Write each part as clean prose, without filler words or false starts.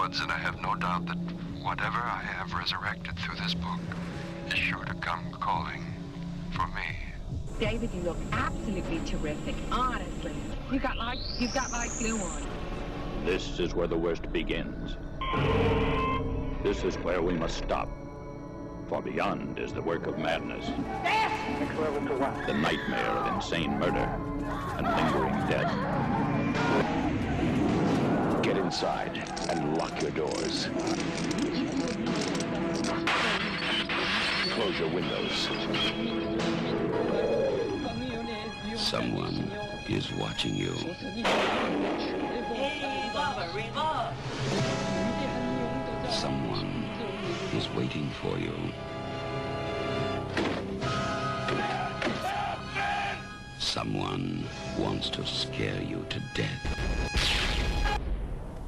woods, and I have no doubt that whatever I have resurrected through this book is sure to come calling for me. David, you look absolutely terrific, honestly. You've got like glue on. This is where the worst begins. This is where we must stop. For beyond is the work of madness. The nightmare of insane murder and lingering death. Get inside and lock your doors. Close your windows. Someone is watching you. Someone is waiting for you. Someone wants to scare you to death.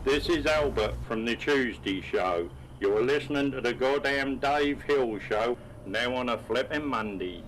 This is Albert from the Tuesday Show. You're listening to the goddamn Dave Hill Show, now on a flipping Monday.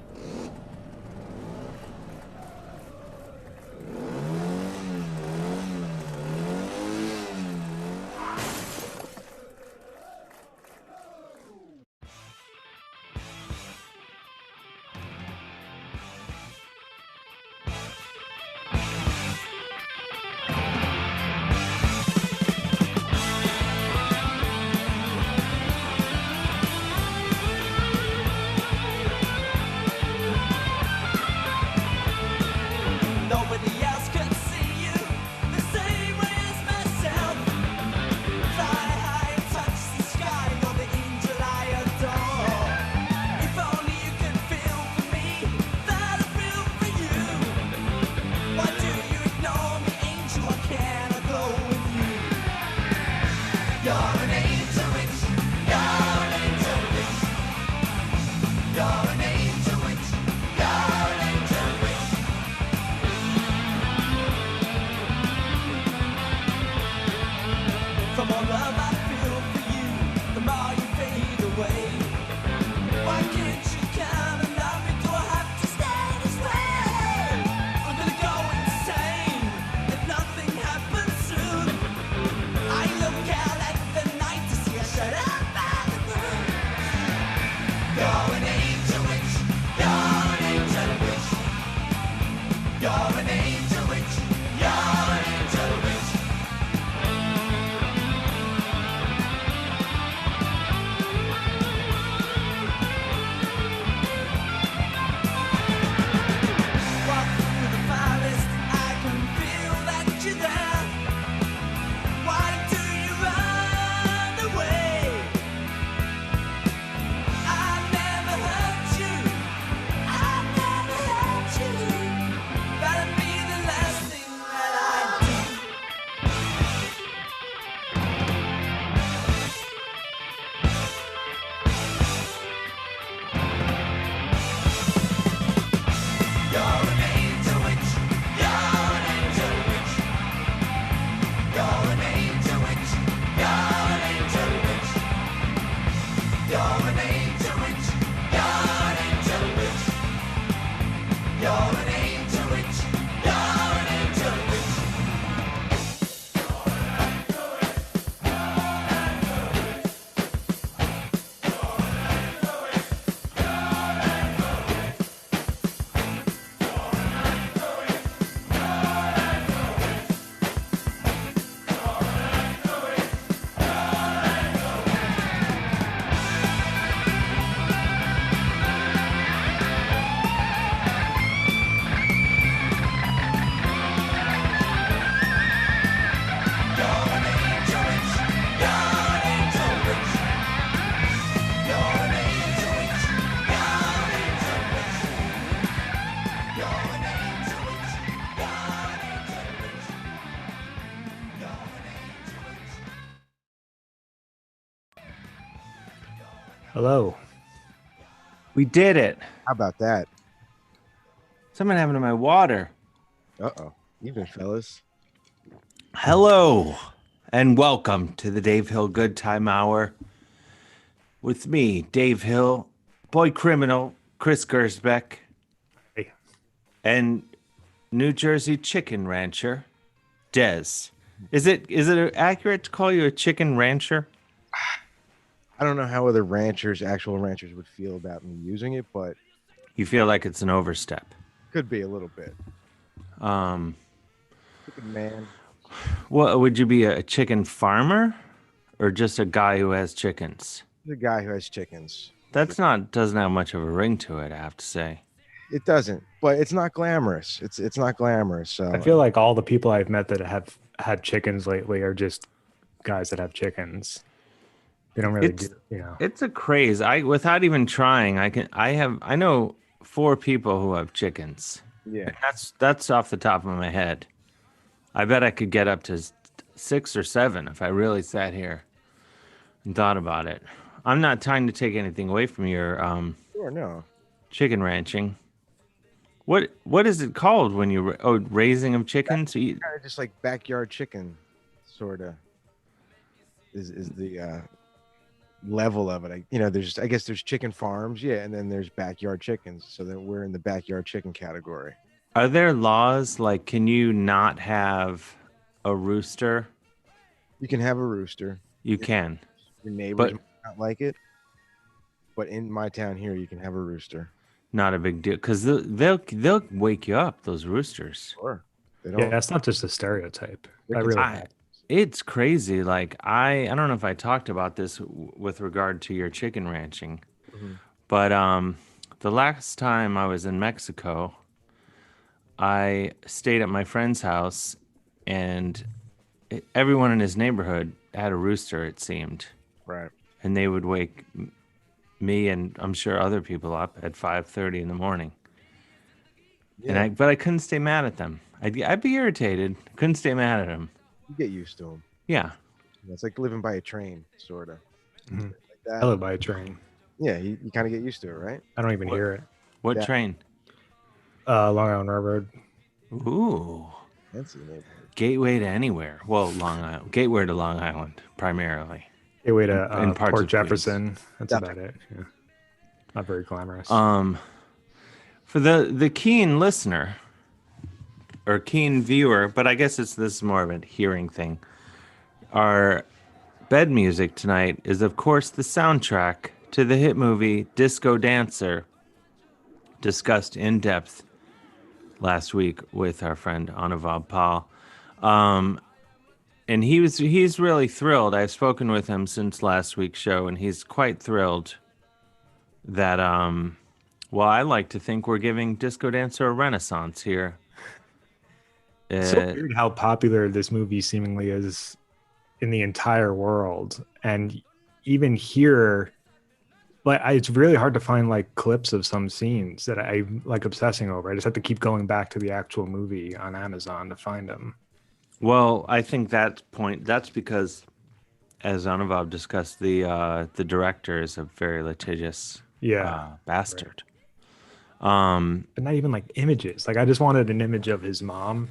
Hello. We did it. How about that? Something happened to my water. Uh-oh. Even, fellas. Hello, and welcome to the Dave Hill Goodtime Hour. With me, Dave Hill, boy criminal, Chris Gersbeck, Hey. and New Jersey chicken rancher, Des. Is it accurate to call you a chicken rancher? I don't know how other actual ranchers would feel about me using it, but You feel like it's an overstep. could be a little bit. Um, Chicken man. what would you be, a chicken farmer or just a guy who has chickens? The guy who has chickens. Doesn't have much of a ring to it, I have to say. It doesn't, but it's not glamorous. It's not glamorous. So I feel like all the people I've met that have had chickens lately are just guys that have chickens. They don't really do, It's a craze. Without even trying, I know 4 people who have chickens. yeah. And that's off the top of my head. I bet I could get up to 6 or 7 if I really sat here and thought about it. I'm not trying to take anything away from your Sure, no. chicken ranching. What is it called when you raising of chickens? Kind of just like backyard chicken, sort of. Is the level of it? I guess there's chicken farms, yeah, and then there's backyard chickens. So then we're in the backyard chicken category. Are there laws like can you not have a rooster? You can have a rooster. You can. Your neighbors But- might not like it, but in my town here, you can have a rooster. Not a big deal because they'll wake you up. Those roosters. Sure. They don't. Yeah, that's not just a stereotype. They're I really I- It's crazy. Like I don't know if I talked about this with regard to your chicken ranching, Mhm. but the last time I was in Mexico, I stayed at my friend's house, and everyone in his neighborhood had a rooster. It seemed, Right. and they would wake me and I'm sure other people up at 5:30 in the morning. Yeah. But I couldn't stay mad at them. I'd be irritated. Couldn't stay mad at them. You get used to them. Yeah. It's like living by a train, sort of. Mhm. Like that. I live by a train. Yeah, you kind of get used to it, right? I don't even hear it. What Yeah. train? Long Island Railroad. Ooh. Fancy neighborhood. Gateway to anywhere. Well, Long Island. Gateway to Long Island, primarily. Gateway to In parts Port of Jefferson. That's Yeah. about it. Yeah. Not very glamorous. For the keen listener or keen viewer, but I guess this is more of a hearing thing. Our bed music tonight is, of course, the soundtrack to the hit movie Disco Dancer, discussed in depth last week with our friend Anuvab Pal. And he's really thrilled. I've spoken with him since last week's show, and he's quite thrilled that well, I like to think we're giving Disco Dancer a renaissance here. It's so weird how popular this movie seemingly is in the entire world, and even here, like it's really hard to find like clips of some scenes that I'm like obsessing over. I just have to keep going back to the actual movie on Amazon to find them. Well, I think that's because, as Anuvab discussed, the director is a very litigious bastard. But not even like images. Like I just wanted an image of his mom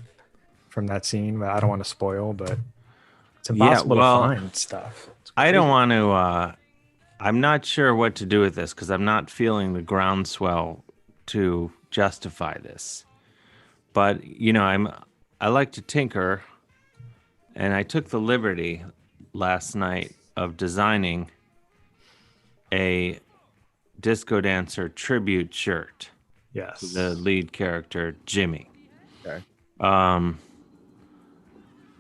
from that scene, but I don't want to spoil. But it's impossible to find stuff. I don't want to. I'm not sure what to do with this because I'm not feeling the groundswell to justify this. But I like to tinker, and I took the liberty last night of designing a Disco Dancer tribute shirt. Yes. To the lead character, Jimmy. Okay.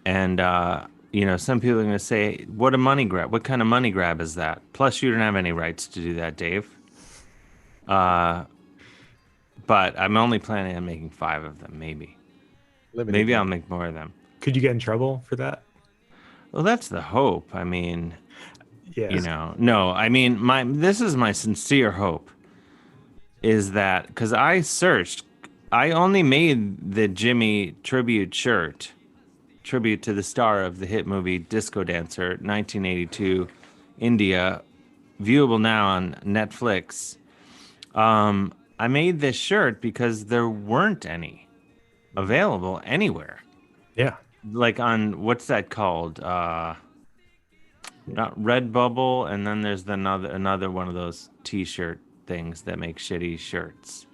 And some people are going to say, what a money grab. What kind of money grab is that? Plus, you don't have any rights to do that, Dave. But I'm only planning on making 5 of them, maybe. Maybe I'll make more of them. Could you get in trouble for that? Well, that's the hope. I mean, Yes. no, I mean, this is my sincere hope is that because I searched, I only made the Jimmy tribute shirt, tribute to the star of the hit movie Disco Dancer, 1982, India, viewable now on Netflix. I made this shirt because there weren't any available anywhere. Yeah. Like on, what's that called? Not Redbubble, and then there's another one of those T-shirt things that make shitty shirts.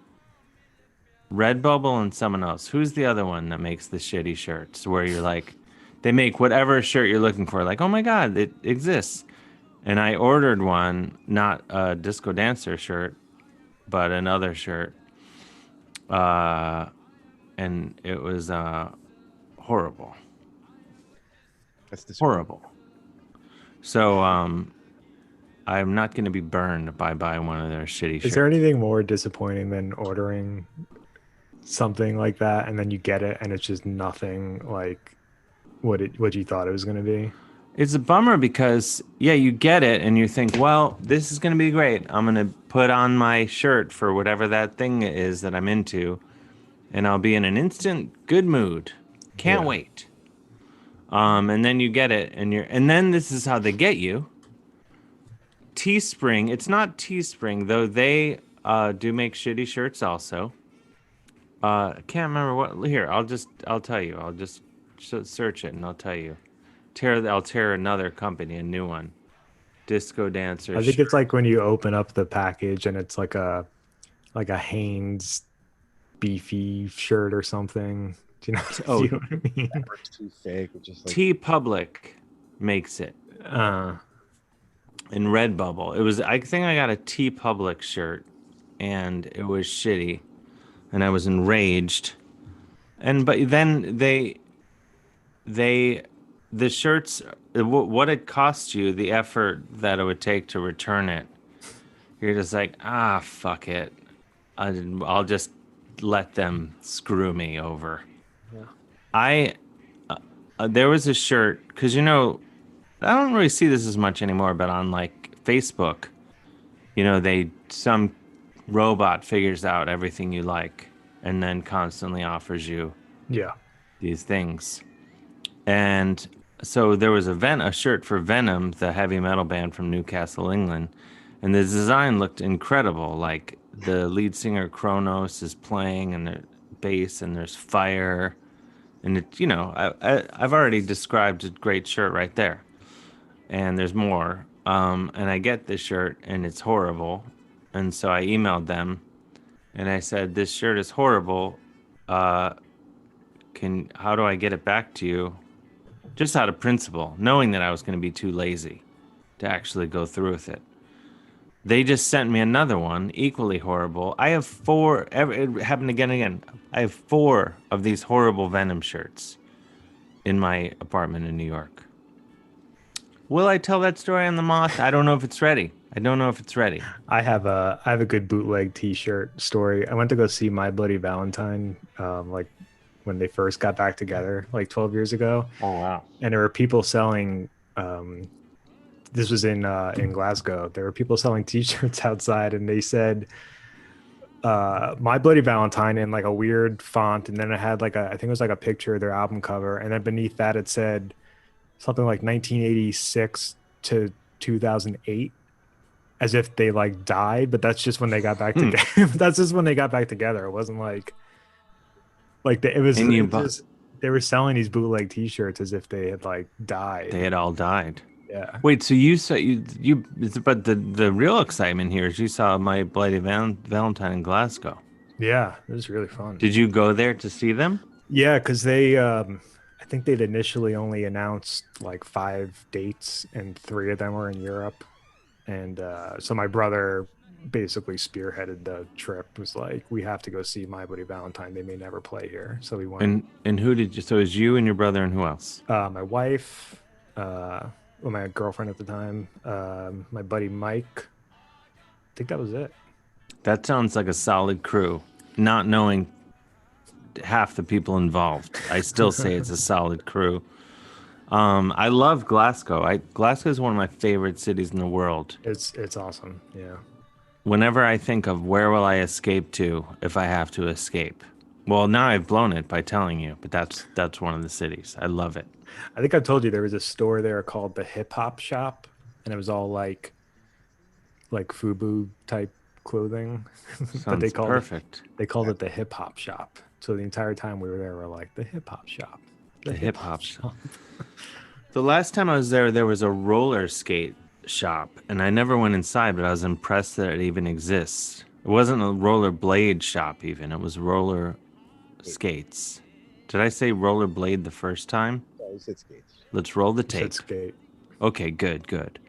Redbubble and someone else. Who's the other one that makes the shitty shirts where you're like They make whatever shirt you're looking for. Like, oh my God, it exists. And I ordered one, not a disco dancer shirt, but another shirt. And it was horrible. That's horrible. So I'm not going to be burned by buying one of their shitty shirts. Is there anything more disappointing than ordering something like that and then you get it and it's just nothing like what you thought it was going to be? It's a bummer because, yeah, you get it and you think, well, this is going to be great. I'm going to put on my shirt for whatever that thing is that I'm into, and I'll be in an instant good mood. Can't wait. And then you get it, and then this is how they get you. Teespring. It's not Teespring, though they do make shitty shirts also. I can't remember what. Here, I'll tell you. I'll just search it and I'll tell you. I'll tear another company, a new one. Disco dancer. I think it's like when you open up the package and it's like a Hanes beefy shirt or something. Do you know, oh, you know what I mean? Too fake. Just like... T Public makes it. In Redbubble. It was, I think I got a T Public shirt and it was shitty and I was enraged. But then the shirts, what it costs you, the effort that it would take to return it, you're just like, fuck it. I'll just let them screw me over. Yeah. There was a shirt, because, I don't really see this as much anymore, but on like Facebook, some robot figures out everything you like and then constantly offers you these things. And so there was a shirt for Venom, the heavy metal band from Newcastle, England, and the design looked incredible. Like the lead singer Kronos is playing and the bass and there's fire, and I've already described a great shirt right there, and there's more. And I get this shirt and it's horrible, and so I emailed them, and I said, "This shirt is horrible. How do I get it back to you?" Just out of principle, knowing that I was going to be too lazy to actually go through with it. They just sent me another one, equally horrible. I have 4, it happened again and again. I have 4 of these horrible Venom shirts in my apartment in New York. Will I tell that story on the Moth? I don't know if it's ready. I have a good bootleg t-shirt story. I went to go see My Bloody Valentine, when they first got back together, like 12 years ago. Oh, wow. And there were people selling, this was in Glasgow. There were people selling t-shirts outside, and they said, My Bloody Valentine in like a weird font. And then it had I think it was like a picture of their album cover. And then beneath that, it said something like 1986 to 2008, as if they like died, but that's just when they got back together. That's just when they got back together. It wasn't they were selling these bootleg t-shirts as if they had like died. They had all died. Yeah. Wait, so you saw but the real excitement here is you saw My Bloody Valentine in Glasgow. Yeah, it was really fun. Did you go there to see them? Yeah, because they I think they'd initially only announced like 5 dates and 3 of them were in Europe. And so my brother basically spearheaded the trip. Was like, we have to go see My Bloody Valentine. They may never play here, so we went. And who did you? So it was you and your brother, and who else? My wife, my girlfriend at the time, my buddy Mike. I think that was it. That sounds like a solid crew. Not knowing half the people involved, I still say it's a solid crew. I love Glasgow. Glasgow is one of my favorite cities in the world. It's awesome. Yeah. Whenever I think of where will I escape to if I have to escape. Well, now I've blown it by telling you, but that's one of the cities. I love it. I think I told you there was a store there called the Hip Hop Shop, and it was all like FUBU type clothing. But they called perfect. They called it the Hip Hop Shop. So the entire time we were there, we're like, the Hip Hop Shop. The Hip Hop Shop. The last time I was there was a roller skate shop, and I never went inside, but I was impressed that it even exists. It wasn't a roller blade shop even. It was roller skates. Did I say roller blade the first time? he said skates. Let's roll the You said tape. skate. Okay, good.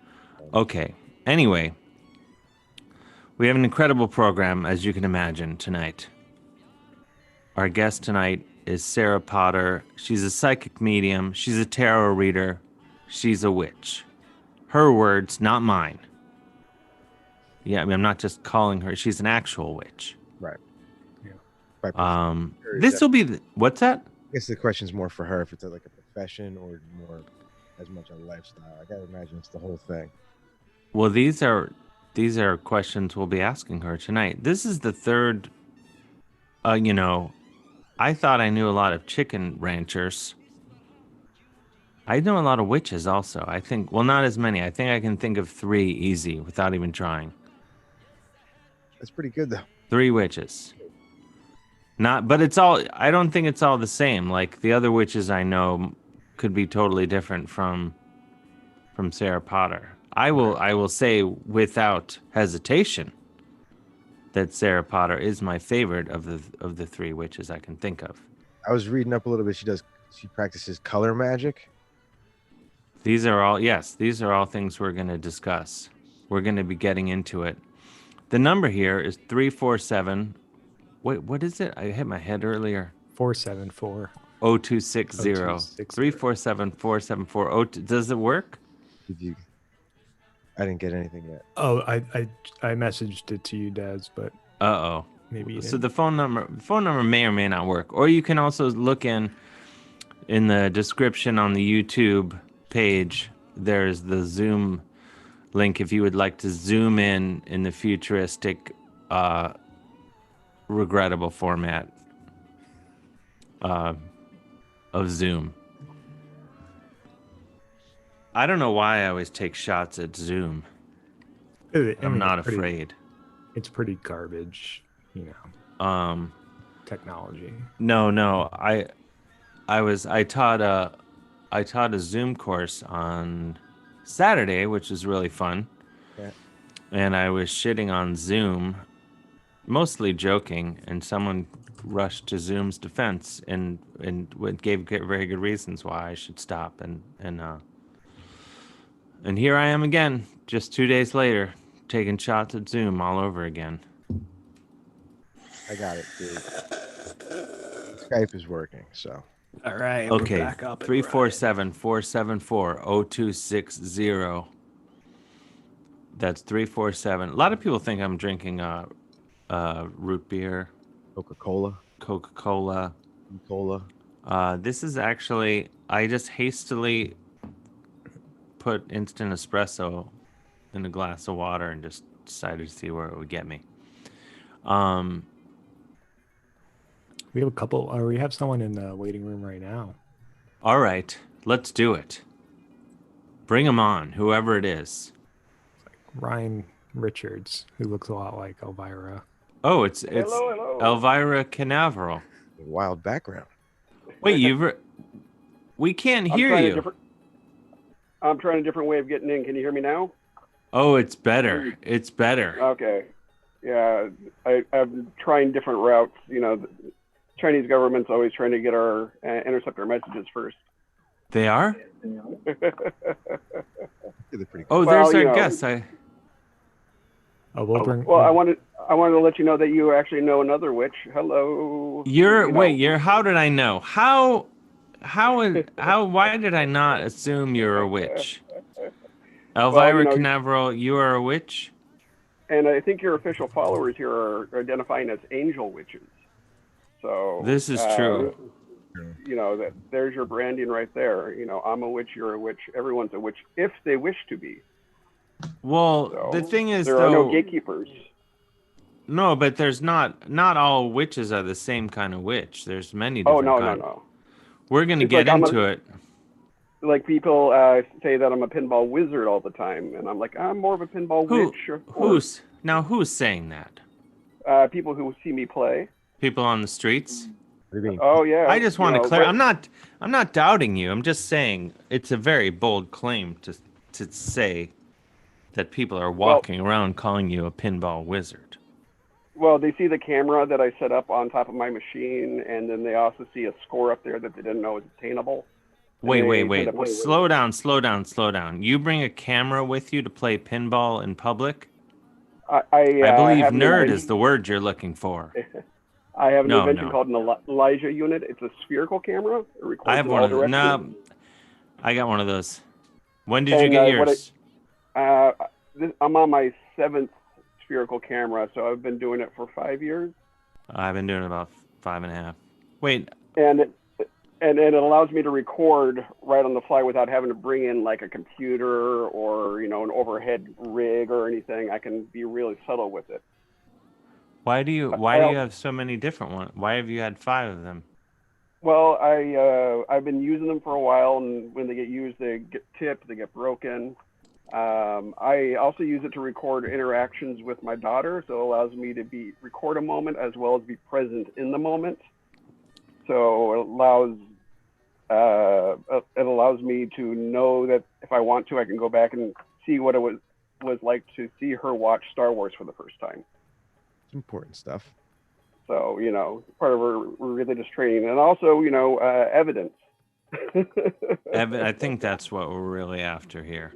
Okay. Anyway, we have an incredible program, as you can imagine, tonight. Our guest tonight is Sarah Potter. She's a psychic medium. She's a tarot reader. She's a witch. Her words, not mine. Yeah, I mean, I'm not just calling her. She's an actual witch. Right. Yeah. This will be what's that? I guess the question's more for her if it's like a profession or more as much a lifestyle. I gotta imagine it's the whole thing. Well, these are questions we'll be asking her tonight. This is the third. I thought I knew a lot of chicken ranchers. I know a lot of witches also. I think, well, not as many. I think I can think of 3 easy without even trying. That's pretty good though. 3 witches. But it's all. I don't think it's all the same. Like the other witches I know could be totally different from Sarah Potter. I will say without hesitation that Sarah Potter is my favorite of the 3 witches I can think of. I was reading up a little bit. She practices color magic. These are all things we're going to discuss. We're going to be getting into it. The number here is 347. Wait, what is it? I hit my head earlier. 474. 0260. 347 474. Does it work? I didn't get anything yet. Oh, I messaged it to you, Daz, but maybe. So the phone number may or may not work. Or you can also look in the description on the YouTube page. There's the Zoom link if you would like to zoom in the futuristic, regrettable format of Zoom. I don't know why I always take shots at Zoom. I'm not afraid. It's pretty garbage, technology. No. I taught a Zoom course on Saturday, which was really fun. Yeah. And I was shitting on Zoom, mostly joking, and someone rushed to Zoom's defense and gave very good reasons why I should stop. And here I am again, just 2 days later, taking shots at Zoom all over again. I got it, dude. Skype is working, so. All right. Okay. We're back up 347-474-0260. That's 347. A lot of people think I'm drinking root beer, Coca-Cola. Coca-Cola. Cola. This is actually, I just hastily put instant espresso in a glass of water and just decided to see where it would get me. We have a couple, or we have someone in the waiting room right now. All right, let's do it. Bring him on, whoever it is. Ryan Richards, who looks a lot like Elvira. Oh, it's hello. Elvira Canaveral. Wild background. Wait, we can't hear you. I'm trying a different way of getting in. Can you hear me now? Oh, it's better. It's better. Okay. Yeah, I'm trying different routes. The Chinese government's always trying to get our intercept our messages first. They are? Oh, there's our guest. I wanted to let you know that you actually know another witch. Hello. How did I know? Why did I not assume you're a witch? Elvira Canaveral, you are a witch? And I think your official followers here are identifying as angel witches. So this is true. That there's your branding right there. I'm a witch, you're a witch, everyone's a witch if they wish to be. Well, so, the thing is, there are no gatekeepers. No, but there's not all witches are the same kind of witch. There's many different kinds. No. We're going to get into it. Like people say that I'm a pinball wizard all the time, and I'm like, I'm more of a pinball witch. Who's saying that? People who see me play. People on the streets? Oh yeah. I just want to clarify. I'm not doubting you. I'm just saying it's a very bold claim to say that people are walking around calling you a pinball wizard. Well, they see the camera that I set up on top of my machine, and then they also see a score up there that they didn't know was attainable. Wait. Slow down. You bring a camera with you to play pinball in public? I believe nerd is the word you're looking for. I have an invention called an Elijah unit. It's a spherical camera. It records I have one of those. No, I got one of those. When did you get yours? I'm on my 7th spherical camera, so I've been doing it for 5 years. I've been doing it about 5.5. Wait. And it allows me to record right on the fly without having to bring in like a computer or an overhead rig or anything. I can be really subtle with it. Why do you have so many different ones? Why have you had 5 of them? Well, I've been using them for a while, and when they get used, they get tipped, they get broken. I also use it to record interactions with my daughter, so it allows me to record a moment as well as be present in the moment. So it allows me to know that if I want to, I can go back and see what it was like to see her watch Star Wars for the first time. It's important stuff. So, part of her religious training, and also, evidence. I think that's what we're really after here.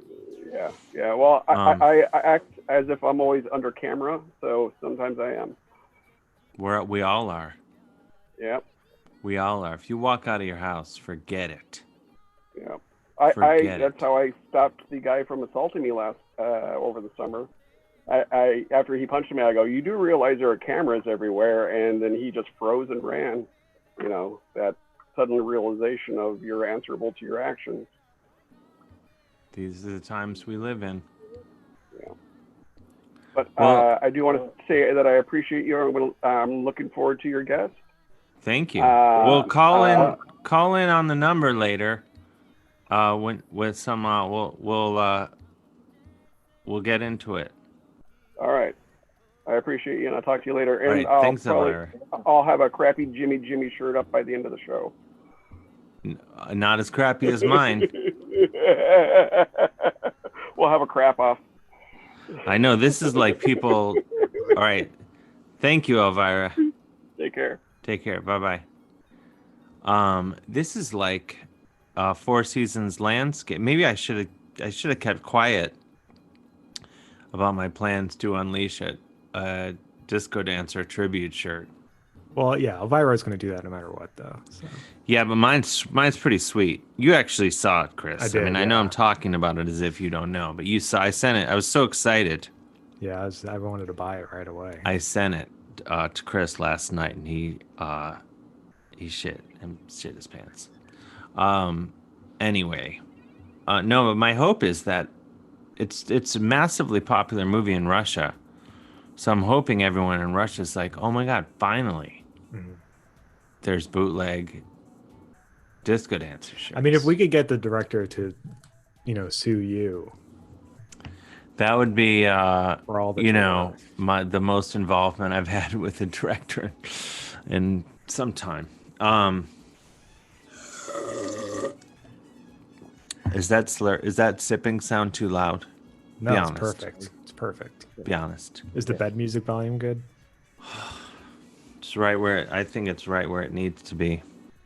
Yeah. Well, I act as if I'm always under camera, so sometimes I am. We all are. Yeah. We all are. If you walk out of your house, forget it. Yeah. That's how I stopped the guy from assaulting me over the summer. After he punched me, I go, "You do realize there are cameras everywhere?" And then he just froze and ran. That sudden realization of you're answerable to your actions. These are the times we live in. Yeah. But I do want to say that I appreciate you. I'm looking forward to your guest. Thank you. We'll call in on the number later. With some we'll get into it. All right. I appreciate you, and I'll talk to you later. And right. Thanks, Elvira. I'll have a crappy Jimmy shirt up by the end of the show. Not as crappy as mine. We'll have a crap off. I know, this is like people. All right. Thank you, Elvira. Take care. Bye-bye. This is like Four Seasons landscape. Maybe I should have kept quiet about my plans to unleash a disco dancer tribute shirt. Well, yeah, Elvira's going to do that no matter what, though. So. Yeah, but mine's pretty sweet. You actually saw it, Chris. I did. I know I'm talking about it as if you don't know, but you saw. I sent it. I was so excited. Yeah, I wanted to buy it right away. I sent it to Chris last night, and he shit his pants. Anyway, no, but my hope is that it's a massively popular movie in Russia, so I'm hoping everyone in Russia is like, oh my god, finally, there's bootleg disco dancer shirts. I mean, if we could get the director to, sue you, that would be for all the most involvement I've had with a director in some time. Is that sipping sound too loud? No, it's perfect. It's perfect. Be honest. Is the bed music volume good? It's right where I think it's right where it needs to be.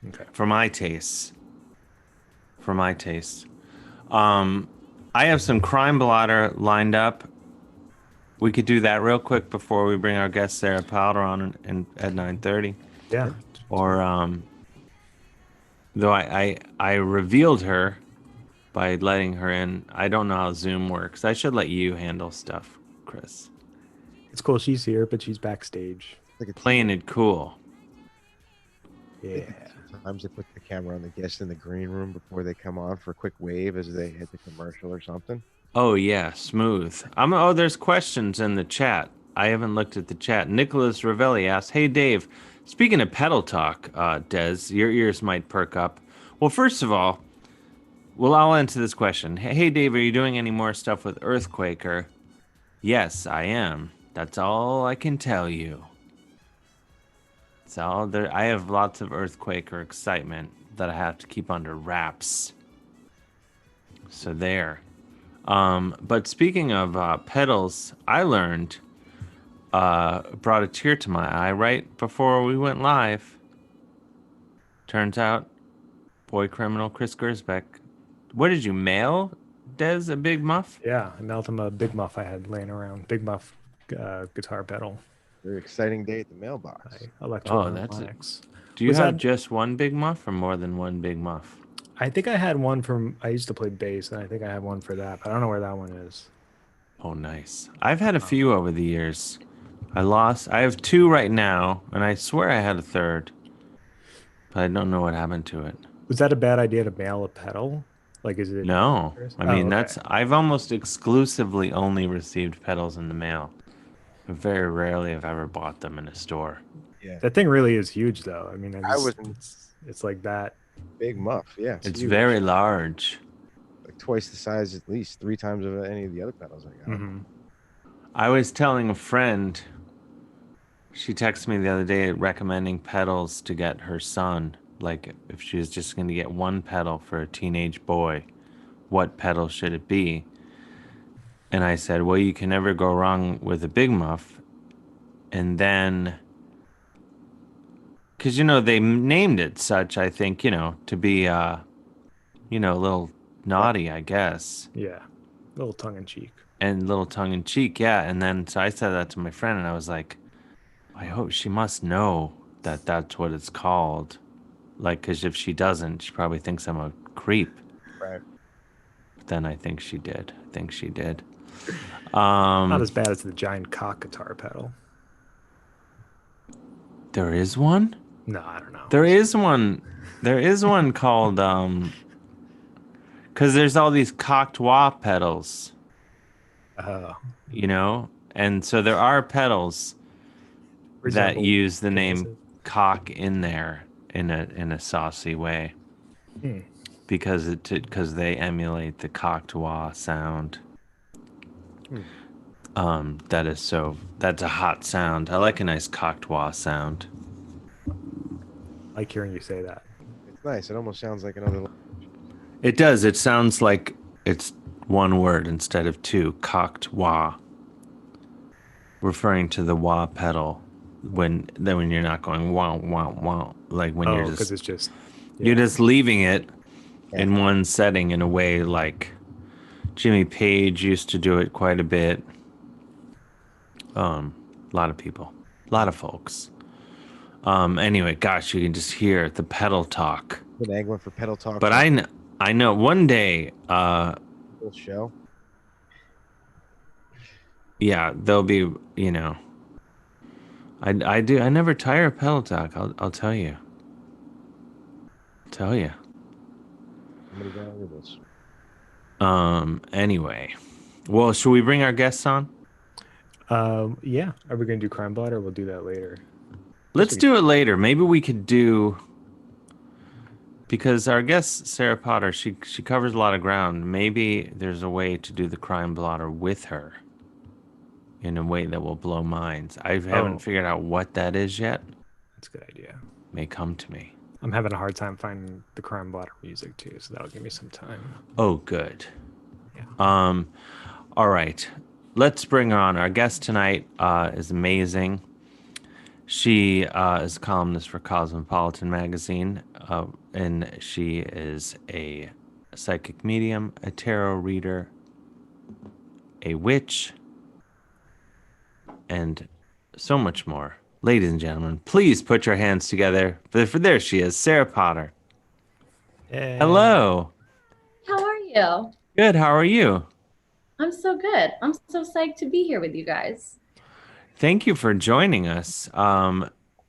Okay. For my tastes. I have some crime blotter lined up. We could do that real quick before we bring our guest Sarah Powder on at 9:30. Yeah. Or though I revealed her by letting her in. I don't know how Zoom works. I should let you handle stuff, Chris. It's cool. She's here, but she's backstage. Playing it cool. Yeah. Sometimes they put the camera on the guests in the green room before they come on for a quick wave as they hit the commercial or something. Oh yeah, smooth. There's questions in the chat. I haven't looked at the chat. Nicholas Ravelli asks, "Hey Dave, speaking of pedal talk, Des, your ears might perk up. Well, first of all, I'll answer this question. Hey Dave, are you doing any more stuff with Earthquaker? Yes, I am. That's all I can tell you. I have lots of Earthquaker excitement that I have to keep under wraps. So there. But speaking of pedals, I learned, brought a tear to my eye right before we went live. Turns out boy criminal Chris Gersbeck. What did you mail, Des, a Big Muff? Yeah, I mailed him a Big Muff I had laying around. Big Muff guitar pedal. Very exciting day at the mailbox. Electronics. Do you have just one Big Muff or more than one Big Muff? I think I had one from, I used to play bass, and I think I had one for that, but I don't know where that one is. Oh, nice. I've had a few over the years. I have 2 right now, and I swear I had a third, but I don't know what happened to it. Was that a bad idea to mail a pedal? Like, is it? No. I mean, I've almost exclusively only received pedals in the mail. Very rarely have I ever bought them in a store. Yeah. That thing really is huge, though. I mean, it's like that. Big Muff, yeah. It's very large. Like twice the size, at least 3 times of any of the other pedals I got. Mm-hmm. I was telling a friend, she texted me the other day recommending pedals to get her son. Like, if she was just going to get one pedal for a teenage boy, what pedal should it be? And I said, well, you can never go wrong with a Big Muff. And then, because, they named it such, I think, to be, a little naughty, I guess. Yeah, a little tongue-in-cheek. And little tongue-in-cheek, yeah. And then, so I said that to my friend, and I was like, I hope she must know that that's what it's called. Like, because if she doesn't, she probably thinks I'm a creep. Right. But then I think she did. Not as bad as the giant cock guitar pedal. There is one? No, I don't know. There is one. There is one called because there's all these cocked wah pedals. Oh. And so there are pedals that use the name cock in there in a saucy way. Because they emulate the cocked wah sound. That's a hot sound. I like a nice cocked wah sound. I like hearing you say that. It's nice. It almost sounds like another language. It does. It sounds like it's one word instead of 2. Cocked wah. Referring to the wah pedal when you're not going wah wah wah, like when you're just, because it's just you're just leaving it in one setting in a way like Jimmy Page used to do it quite a bit. A lot of people, a lot of folks. Anyway, gosh, you can just hear the pedal talk. Been angling for pedal talk. But I know one day. Full show. Yeah, there'll be. I do. I never tire of pedal talk. I'll tell you. I'm gonna go over this. Anyway, well, should we bring our guests on? Yeah. Are we gonna do Crime Blotter? We'll do that later. Let's do it later. Maybe we could do, because our guest Sarah Potter, she covers a lot of ground. Maybe there's a way to do the Crime Blotter with her in a way that will blow minds. I haven't figured out what that is yet. That's a good idea. May come to me. I'm having a hard time finding the Crime Blotter music too, so that'll give me some time. Oh, good. Yeah. All right. Let's bring her on. Our guest tonight is amazing. She is a columnist for Cosmopolitan magazine, and she is a psychic medium, a tarot reader, a witch, and so much more. Ladies and gentlemen, please put your hands together. For there she is, Sarah Potter. Hey. Hello. How are you? Good. How are you? I'm so good. I'm so psyched to be here with you guys. Thank you for joining us.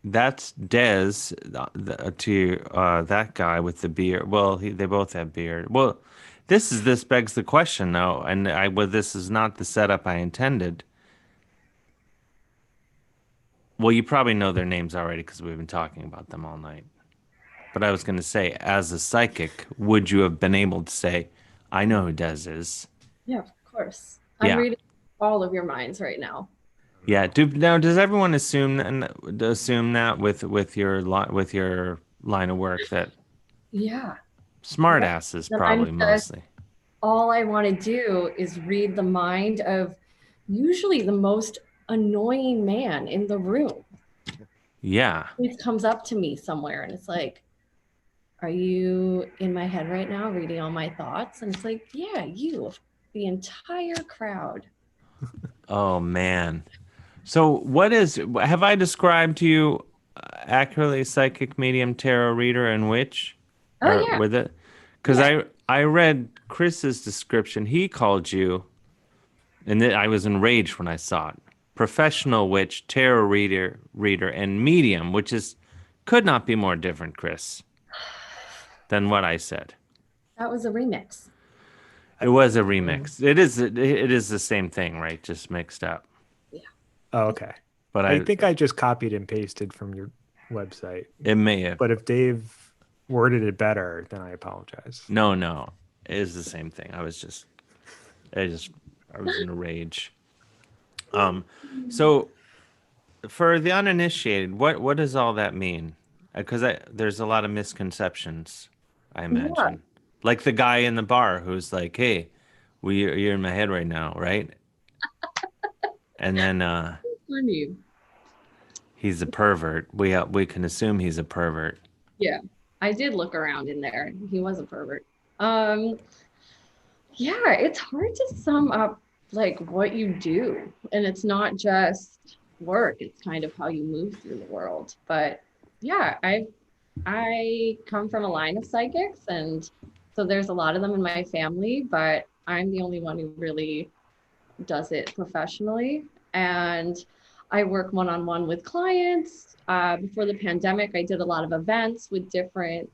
That's Des, that guy with the beard. Well, they both have beard. Well, this begs the question, though, and this is not the setup I intended. Well, you probably know their names already because we've been talking about them all night. But I was going to say, as a psychic, would you have been able to say, I know who Des is? Yeah, of course. I'm reading all of your minds right now. Yeah. Now, does everyone assume that with your line of work that? Yeah. Smart asses, probably mostly. All I want to do is read the mind of usually the most annoying man in the room. Yeah. It comes up to me somewhere and it's like, are you in my head right now reading all my thoughts? And it's like, yeah, you, the entire crowd. Oh man. So have I described to you accurately psychic medium tarot reader and witch? Oh Or yeah. with it? Because Yeah. I read Chris's description. He called you, and then I was enraged when I saw it. Professional witch, tarot reader, and medium, which could not be more different, Chris, than what I said. That was a remix. It was a remix. It is the same thing, right? Just mixed up. Yeah. Oh, okay. But I think I just copied and pasted from your website. It may have. But if Dave worded it better, then I apologize. No. It is the same thing. I was in a rage. So for the uninitiated, what does all that mean? Because there's a lot of misconceptions, I imagine. Yeah. Like the guy in the bar who's like, "Hey, you're in my head right now, right?" And then Funny. he's a pervert. We can assume he's a pervert. Yeah, I did look around in there. He was a pervert. Yeah, it's hard to sum up like what you do, and it's not just work. It's kind of how you move through the world. But yeah, I come from a line of psychics, and so there's a lot of them in my family, but I'm the only one who really does it professionally. And I work one-on-one with clients. Before the pandemic, I did a lot of events with different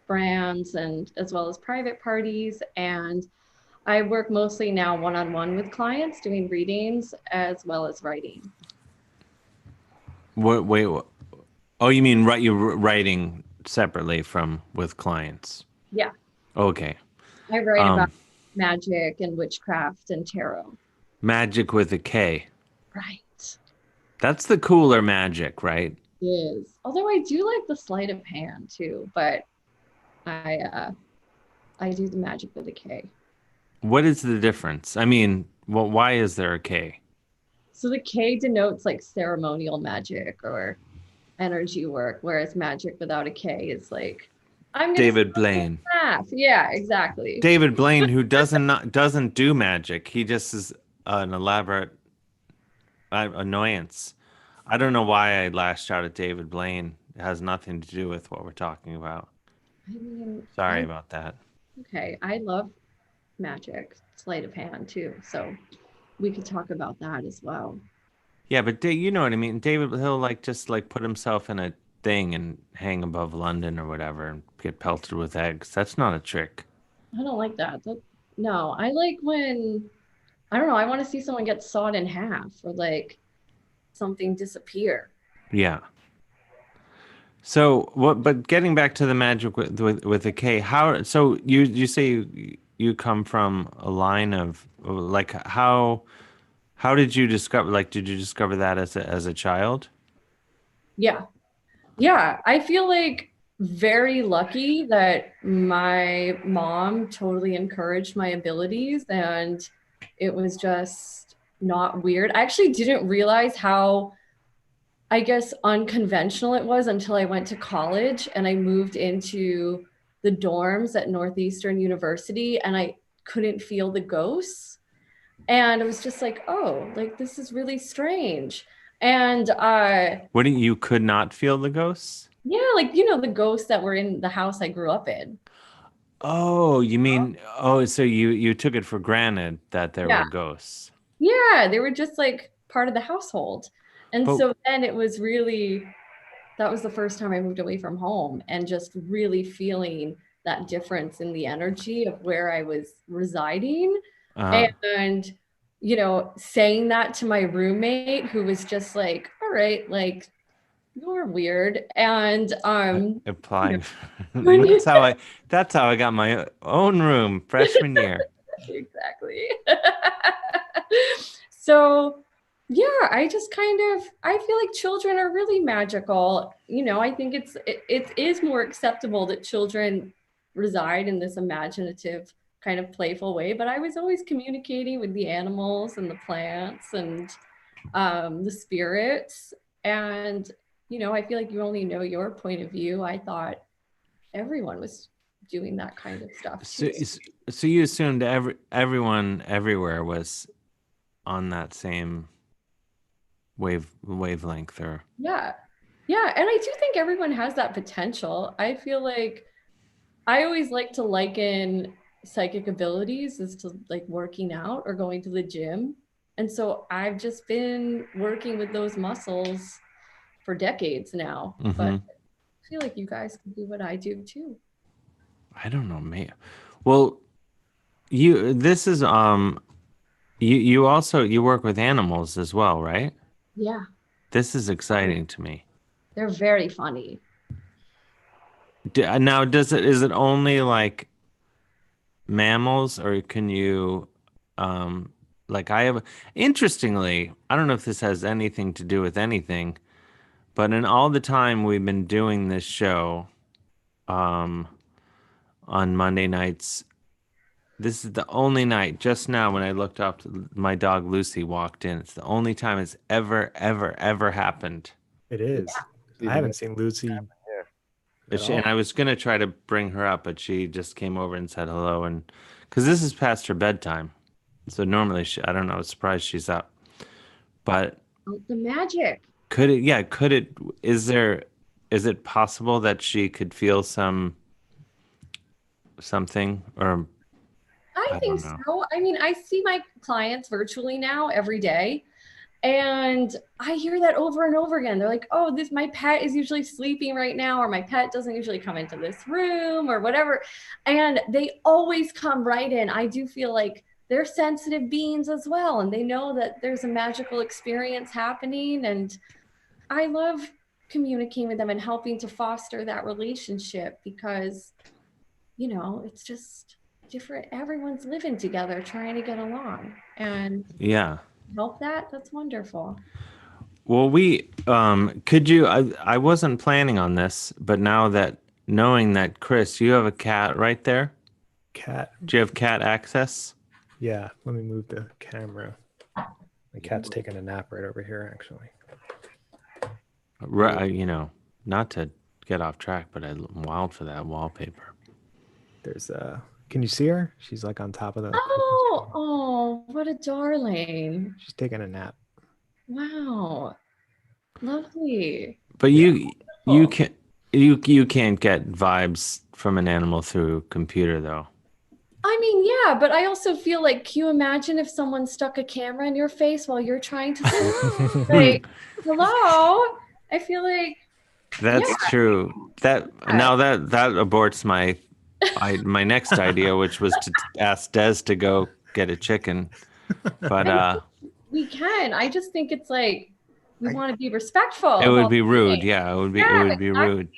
brands and as well as private parties. And I work mostly now one-on-one with clients doing readings as well as writing. Wait. Oh, you mean you're writing separately from with clients? Yeah. Okay. I write about magic and witchcraft and tarot. Magic with a K. Right. That's the cooler magic, right? It is. Although I do like the sleight of hand too, but I do the magic with a K. What is the difference? I mean, why is there a K? So the K denotes like ceremonial magic or energy work, whereas magic without a K is like I'm gonna David Blaine. laugh. Yeah, exactly. David Blaine, who doesn't do magic. He just is an elaborate annoyance. I don't know why I lashed out at David Blaine. It has nothing to do with what we're talking about. I mean, Sorry about that. Okay, I love magic, sleight of hand too. So we could talk about that as well. Yeah, but you know what I mean. David, he'll just put himself in a thing and hang above London or whatever and get pelted with eggs. That's not a trick. I don't like that. No, I like when, I don't know, I want to see someone get sawed in half or like something disappear. Yeah. So but getting back to the magic with a K, so you say you come from a line of like how did you discover did you discover that as a child? Yeah. I feel like very lucky that my mom totally encouraged my abilities and it was just not weird. I actually didn't realize how, I guess, unconventional it was until I went to college and I moved into the dorms at Northeastern University and I couldn't feel the ghosts. And I was just like, oh, like this is really strange. And Wouldn't you could not feel the ghosts? yeah, like the ghosts that were in the house I grew up in. Oh, you mean so you took it for granted that there were ghosts. Yeah, they were just like part of the household. And so then it was really, that was the first time I moved away from home and just really feeling that difference in the energy of where I was residing. And, saying that to my roommate who was just like, all right, like you're weird. And applying. That's how I got my own room freshman year. Exactly. So yeah, I just I feel like children are really magical. I think it is more acceptable that children reside in this imaginative kind of playful way, but I was always communicating with the animals and the plants and the spirits. And I feel like you only know your point of view. I thought everyone was doing that kind of stuff So, too. so you assumed everyone everywhere was on that same wavelength, or Yeah. Yeah. And I do think everyone has that potential. I feel like I always like to liken psychic abilities as to like working out or going to the gym. And so I've just been working with those muscles for decades now. But mm-hmm. I feel like you guys can do what I do too. I don't know, me. Well, this is you also you work with animals as well, right? Yeah. This is exciting to me. They're very funny. Now, is it only like mammals, or can you like I have interestingly, I don't know if this has anything to do with anything, but in all the time we've been doing this show um on Monday nights, this is the only night just now when I looked up, my dog Lucy walked in. It's the only time it's ever happened. It is. I haven't seen Lucy But at all. and I was gonna try to bring her up, but she just came over and said hello, and because this is past her bedtime, so normally I don't know. I was surprised she's up, but Oh, the magic. could it? Yeah, could it? Is it possible that she could feel something, or I I think don't know. so. I mean, I see my clients virtually now every day. And I hear that over and over again. They're like, oh, my pet is usually sleeping right now, or my pet doesn't usually come into this room or whatever. And they always come right in. I do feel like they're sensitive beings as well. And they know that there's a magical experience happening. And I love communicating with them and helping to foster that relationship because, it's just different. Everyone's living together, trying to get along. And Yeah. help that's wonderful. Well, could you? I wasn't planning on this, but now that knowing that Chris, you have a cat right there. Cat. Do you have cat access? Yeah. Let me move the camera. My cat's taking a nap right over here, actually. Right. Not to get off track, but I'm wild for that wallpaper. There's can you see her? She's like on top of the. Oh, what a darling. She's taking a nap. Wow. Lovely. But you can't you can't get vibes from an animal through a computer though. I mean, yeah, but I also feel like, can you imagine if someone stuck a camera in your face while you're trying to sleep? Like, hello? I feel like That's true. Now that aborts my next idea, which was to ask Des to go get a chicken. But we can. I just think it's like we want to be respectful. It would be rude. Yeah, it would be rude.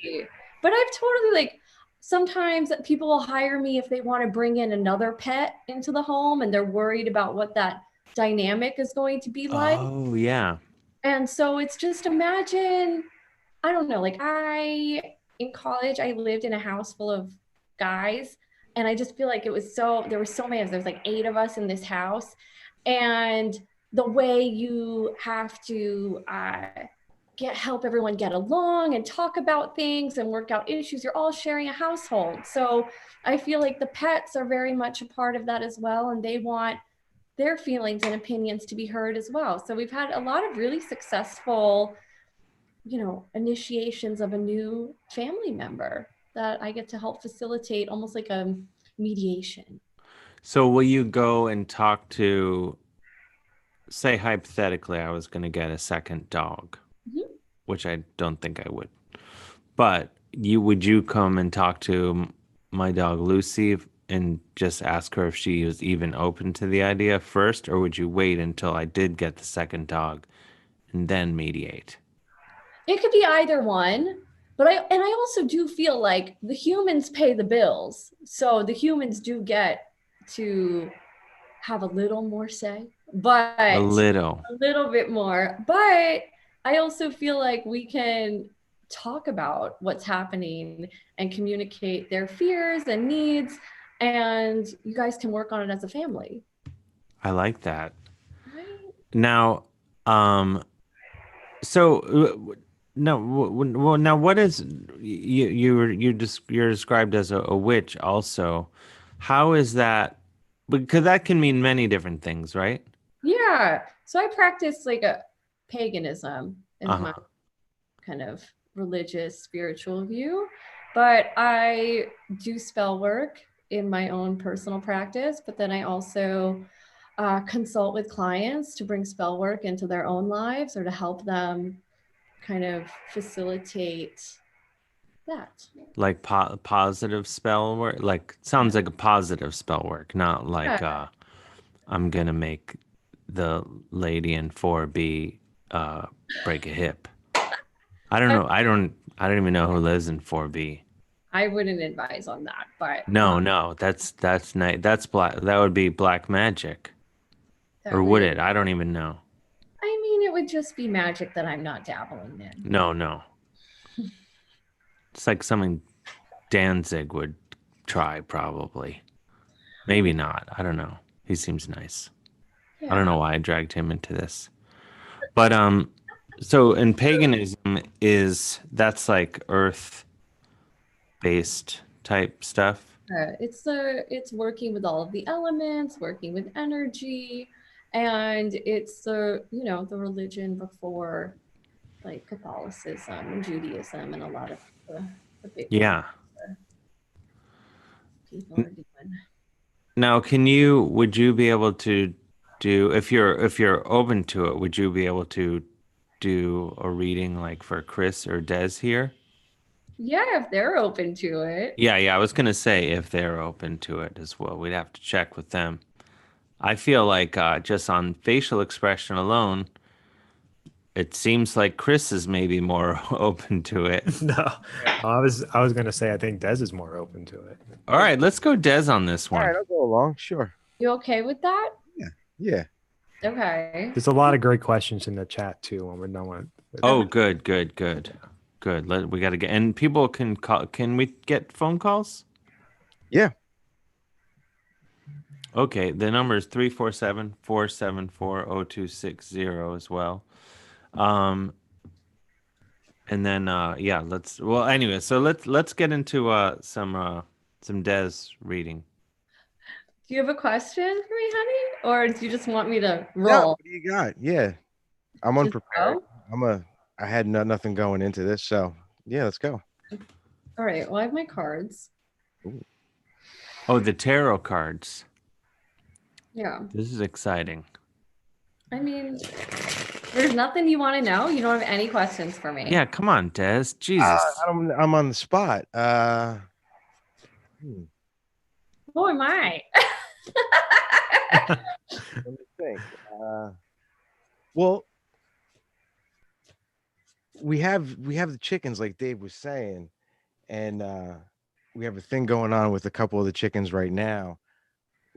But I've totally sometimes people will hire me if they want to bring in another pet into the home and they're worried about what that dynamic is going to be like. Oh, yeah. And so it's just imagine, I don't know, in college, I lived in a house full of guys. And I just feel like there were so many of us, there's like 8 of us in this house. And the way you have to help everyone get along and talk about things and work out issues, you're all sharing a household. So I feel like the pets are very much a part of that as well. And they want their feelings and opinions to be heard as well. So we've had a lot of really successful, initiations of a new family member that I get to help facilitate, almost like a mediation. So will you go and talk to, say hypothetically, I was going to get a second dog, which I don't think I would, but would you come and talk to my dog Lucy and just ask her if she was even open to the idea first, or would you wait until I did get the second dog and then mediate? It could be either one, but I also do feel like the humans pay the bills. So the humans do get to have a little more say, but a little bit more. But I also feel like we can talk about what's happening and communicate their fears and needs, and you guys can work on it as a family. I like that. Right? Now, so No, well, now what is you're described as a witch also. How is that? Because that can mean many different things, right? Yeah. So I practice like a paganism is my Uh-huh. kind of religious spiritual view, but I do spell work in my own personal practice, but then I also consult with clients to bring spell work into their own lives or to help them kind of facilitate that. Like positive spell work, like sounds like a positive spell work, not like Yeah. I'm gonna make the lady in 4B break a hip. I don't I, know. I don't even know who lives in 4B. I wouldn't advise on that, but No, no, that's night. That's black. That would be black magic, or that would would, it? I don't even know. I mean, it would just be magic that I'm not dabbling in. No, no. It's like something Danzig would try, probably. Maybe not. I don't know. He seems nice. I don't Yeah. know why I dragged him into this. But so in paganism is that's like earth based type stuff. It's working with all of the elements, working with energy, and it's the religion before like Catholicism and Judaism and a lot of the big ones Yeah. that people are doing. Now, would you be able to do if you're open to it, would you be able to do a reading like for Chris or Des here? Yeah, if they're open to it. Yeah, yeah, I was gonna say if they're open to it as well. We'd have to check with them. I feel like just on facial expression alone, it seems like Chris is maybe more open to it. No, I was gonna say I think Des is more open to it. All right, let's go Des on this All one. right, I'll go along. Sure. You okay with that? Yeah. Yeah. Okay. There's a lot of great questions in the chat too when we're done with Oh, good, good, good, good. We got to get and people can call. Can we get phone calls? Yeah. Okay, the number is 347-474-0260 as well. And then yeah, anyway, so let's get into some Des reading. Do you have a question for me, honey? Or do you just want me to Yeah. roll? What do you got? Yeah. I'm Just unprepared. go? I had nothing going into this, so yeah, let's go. All right. Well, I have my cards. Ooh. Oh, the tarot cards. Yeah. This is exciting. I mean, there's nothing you want to know. You don't have any questions for me. Yeah, come on, Des. Jesus. I'm on the spot. Who am I? Let me think. Well, we have the chickens, like Dave was saying, and we have a thing going on with a couple of the chickens right now,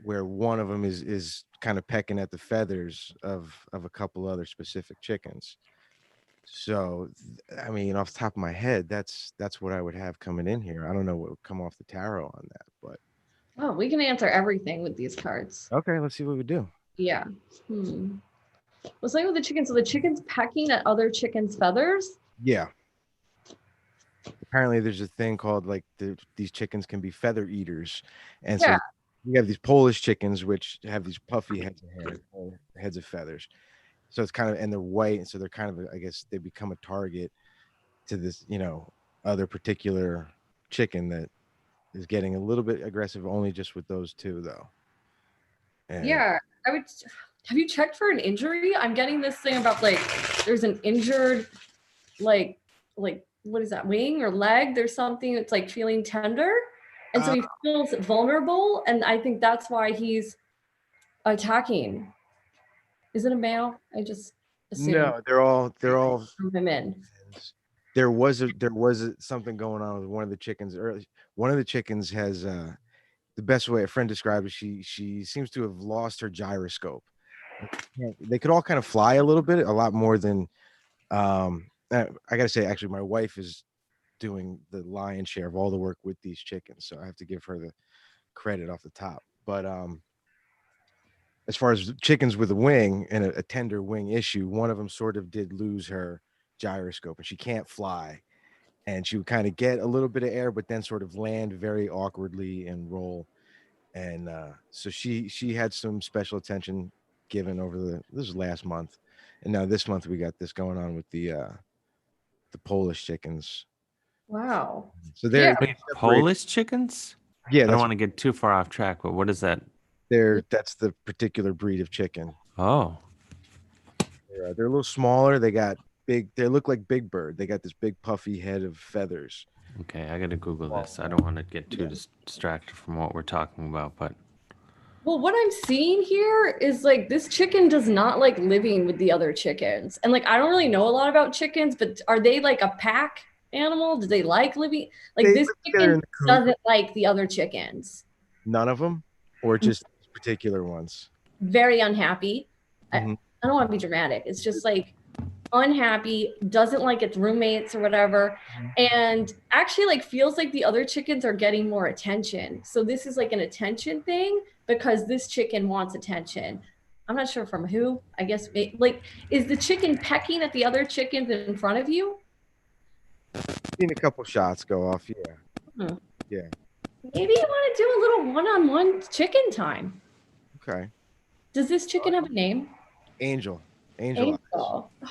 where one of them is kind of pecking at the feathers of a couple other specific chickens. So, I mean, off the top of my head, that's what I would have coming in here. I don't know what would come off the tarot on that, but Oh, we can answer everything with these cards. okay, let's see what we do. Yeah. Well, something with the chickens. So the chicken's pecking at other chickens' feathers. Yeah. Apparently, there's a thing called like these chickens can be feather eaters, and so Yeah. we have these Polish chickens which have these puffy heads of hair, or heads of feathers. So it's kind of, and they're white, and so they're kind of, I guess, they become a target to this, other particular chicken that is getting a little bit aggressive, only just with those two though. And Yeah. Have you checked for an injury? I'm getting this thing about like there's an injured like what is that, wing or leg? There's something that's like feeling tender. And so he feels vulnerable. And I think that's why he's attacking. Is it a male? I just assume. no, they're all women. there was something going on with one of the chickens early. One of the chickens has the best way a friend described it, she seems to have lost her gyroscope. They could all kind of fly a little bit, a lot more than I gotta say, actually, my wife is doing the lion's share of all the work with these chickens, so I have to give her the credit off the top. But as far as chickens with a wing and a tender wing issue, one of them sort of did lose her gyroscope, and she can't fly. And she would kind of get a little bit of air, but then sort of land very awkwardly and roll. And so she had some special attention given over this was last month, and now this month we got this going on with the Polish chickens. Wow. So Yeah. Wait, Polish chickens? Yeah, I don't that's want to get too far off track, but what is that? that's the particular breed of chicken. Oh, They're a little smaller. They got big. They look like Big Bird. They got this big puffy head of feathers. okay. I got to Google this. I don't want to get too distracted from what we're talking about, but Well, what I'm seeing here is like this chicken does not like living with the other chickens. And like I don't really know a lot about chickens, but are they like a pack animal? Do they like living? Like They this live together in chicken the coop. doesn't like the other chickens. None of them, or just particular ones. Very unhappy. Mhm. I don't want to be dramatic. It's just like unhappy, doesn't like its roommates or whatever, and actually like feels like the other chickens are getting more attention. So this is like an attention thing because this chicken wants attention. I'm not sure from who. I guess like is the chicken pecking at the other chickens in front of you? Seen a couple shots go off. Yeah, Hmm. yeah. Maybe you want to do a little one-on-one chicken time. Okay. Does this chicken have a name? Angel. Angel.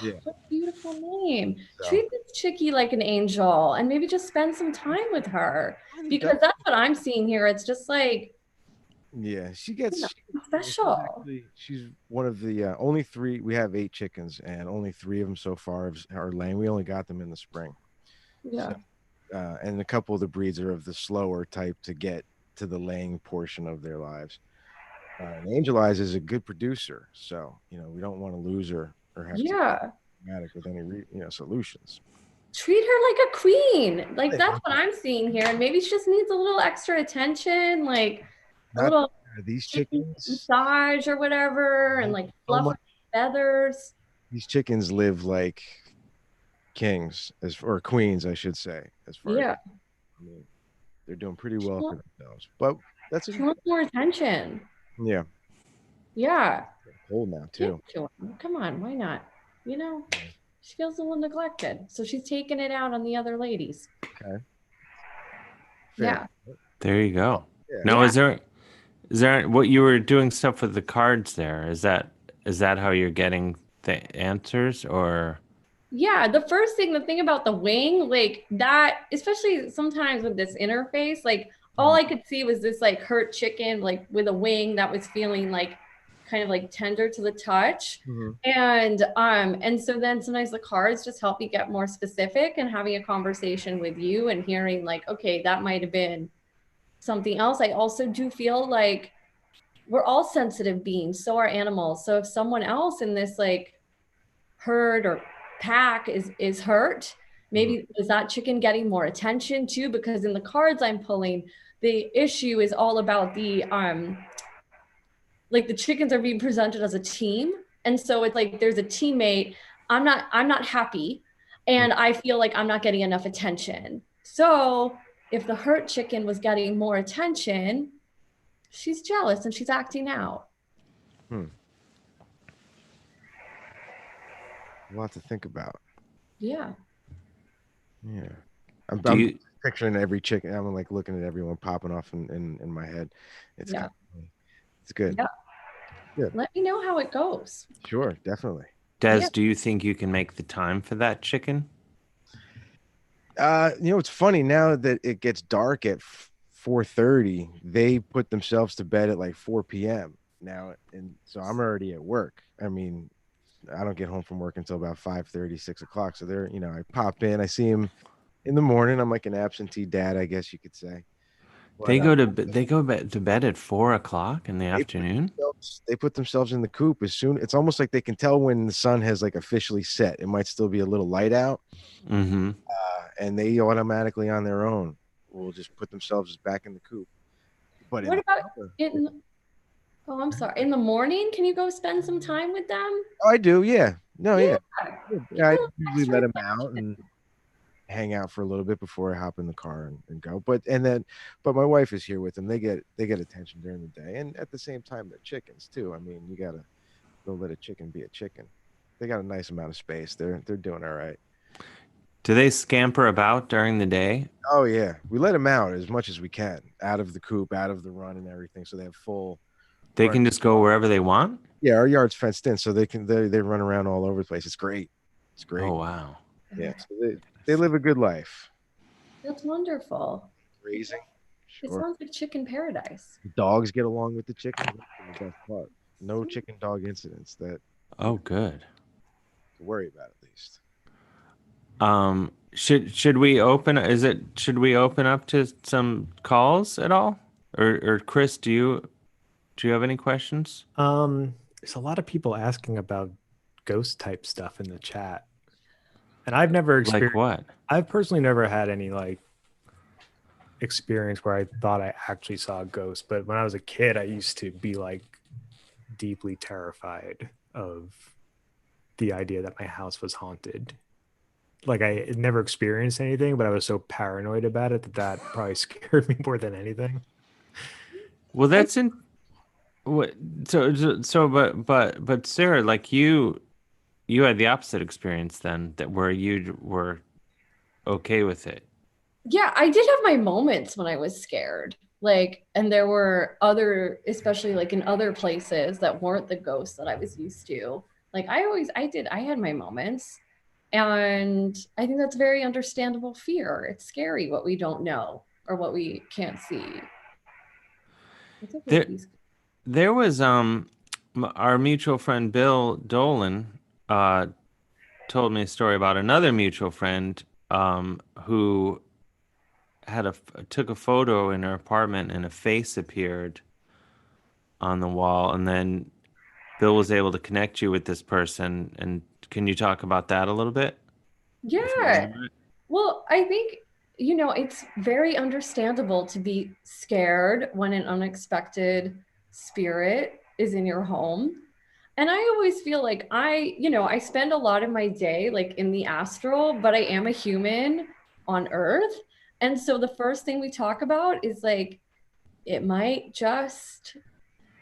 Yeah. What a beautiful name. So- Treat this chickie like an angel and maybe just spend some time with her because that's what I'm seeing here. It's just like, Yeah, she gets special. She's one of the only three. We have 8 chickens, and only 3 of them so far are laying. We only got them in the spring. Yeah. So, and a couple of the breeds are of the slower type to get to the laying portion of their lives. And Angel Eyes is a good producer, so we don't want to lose her or have to be dramatic with any solutions. Treat her like a queen. Like that's what I'm seeing here. And maybe she just needs a little extra attention, like a little these chickens massage or whatever, and like fluff her feathers. These chickens live like kings, or queens, I should say, as far as I mean, they're doing pretty well for themselves. But that's she wants more attention. Yeah. Yeah. Cold now too. Come on, why not? She feels a little neglected, so she's taking it out on the other ladies. Okay. Yeah. there you go. Yeah. Now, is there what you were doing stuff with the cards there? Is that how you're getting the answers, or? Yeah, the thing about the wing, like that, especially sometimes with this interface, like all I could see was this like hurt chicken, like with a wing that was feeling like kind of like tender to the touch. And so then sometimes the cards just help you get more specific, and having a conversation with you and hearing like, okay, that might have been something else. I also do feel like we're all sensitive beings, so are animals. So if someone else in this like herd or pack is hurt, maybe is that chicken getting more attention too? Because in the cards I'm pulling, the issue is all about the like the chickens are being presented as a team, and so it's like there's a teammate. I'm not happy, and I feel like I'm not getting enough attention. So if the hurt chicken was getting more attention, she's jealous and she's acting out. A lot to think about. Yeah. Yeah. I'm picturing every chicken. I'm like looking at everyone popping off in my head. It's it's good. Yeah. Good. Let me know how it goes. Sure, definitely. Des, do you think you can make the time for that chicken? It's funny now that it gets dark at 4:30. They put themselves to bed at like 4 p.m. now, and so I'm already at work. I mean, I don't get home from work until about 5:30, 6 o'clock. So they're, I pop in, I see him in the morning. I'm like an absentee dad, I guess you could say. They go to bed at 4 o'clock in the afternoon. They put themselves in the coop as soon. It's almost like they can tell when the sun has like officially set. It might still be a little light out, and they automatically on their own will just put themselves back in the coop. But what about oh, I'm sorry. In the morning, can you go spend some time with them? Oh, I do. Yeah. No. Yeah. I usually let them out and hang out for a little bit before I hop in the car and go. But my wife is here with them. They get attention during the day, and at the same time they're chickens too. I mean, you gotta let a chicken be a chicken. They got a nice amount of space. They're doing all right. Do they scamper about during the day? Oh yeah, we let them out as much as we can, out of the coop, out of the run, and everything, so they have full. They Run. can just go wherever they want? Yeah, our yard's fenced in, so they run around all over the place. It's great. It's great. Oh, wow. Yeah, so they live a good life. That's wonderful. Raising. It Sure. sounds like chicken paradise. Dogs get along with the chickens. That's the best part. No chicken dog incidents that Oh, good. to worry about at least. Should we open up to some calls at all? Or Chris, do you have any questions? There's a lot of people asking about ghost type stuff in the chat. And I've never experienced Like what? I've personally never had any like experience where I thought I actually saw a ghost, but when I was a kid I used to be like deeply terrified of the idea that my house was haunted. Like I had never experienced anything, but I was so paranoid about it that probably scared me more than anything. Well, that's in what but Sarah, like you had the opposite experience then, that where you were okay with it. Yeah, I did have my moments when I was scared. Like, and there were other, especially like in other places that weren't the ghosts that I was used to. Like I had my moments. And I think that's very understandable fear. It's scary what we don't know or what we can't see. There was our mutual friend Bill Dolan told me a story about another mutual friend who took a photo in her apartment and a face appeared on the wall, and then Bill was able to connect you with this person. And can you talk about that a little bit? Yeah. Well, I think, it's very understandable to be scared when an unexpected spirit is in your home. And I always feel like I spend a lot of my day like in the astral, but I am a human on Earth. And so the first thing we talk about is like, it might just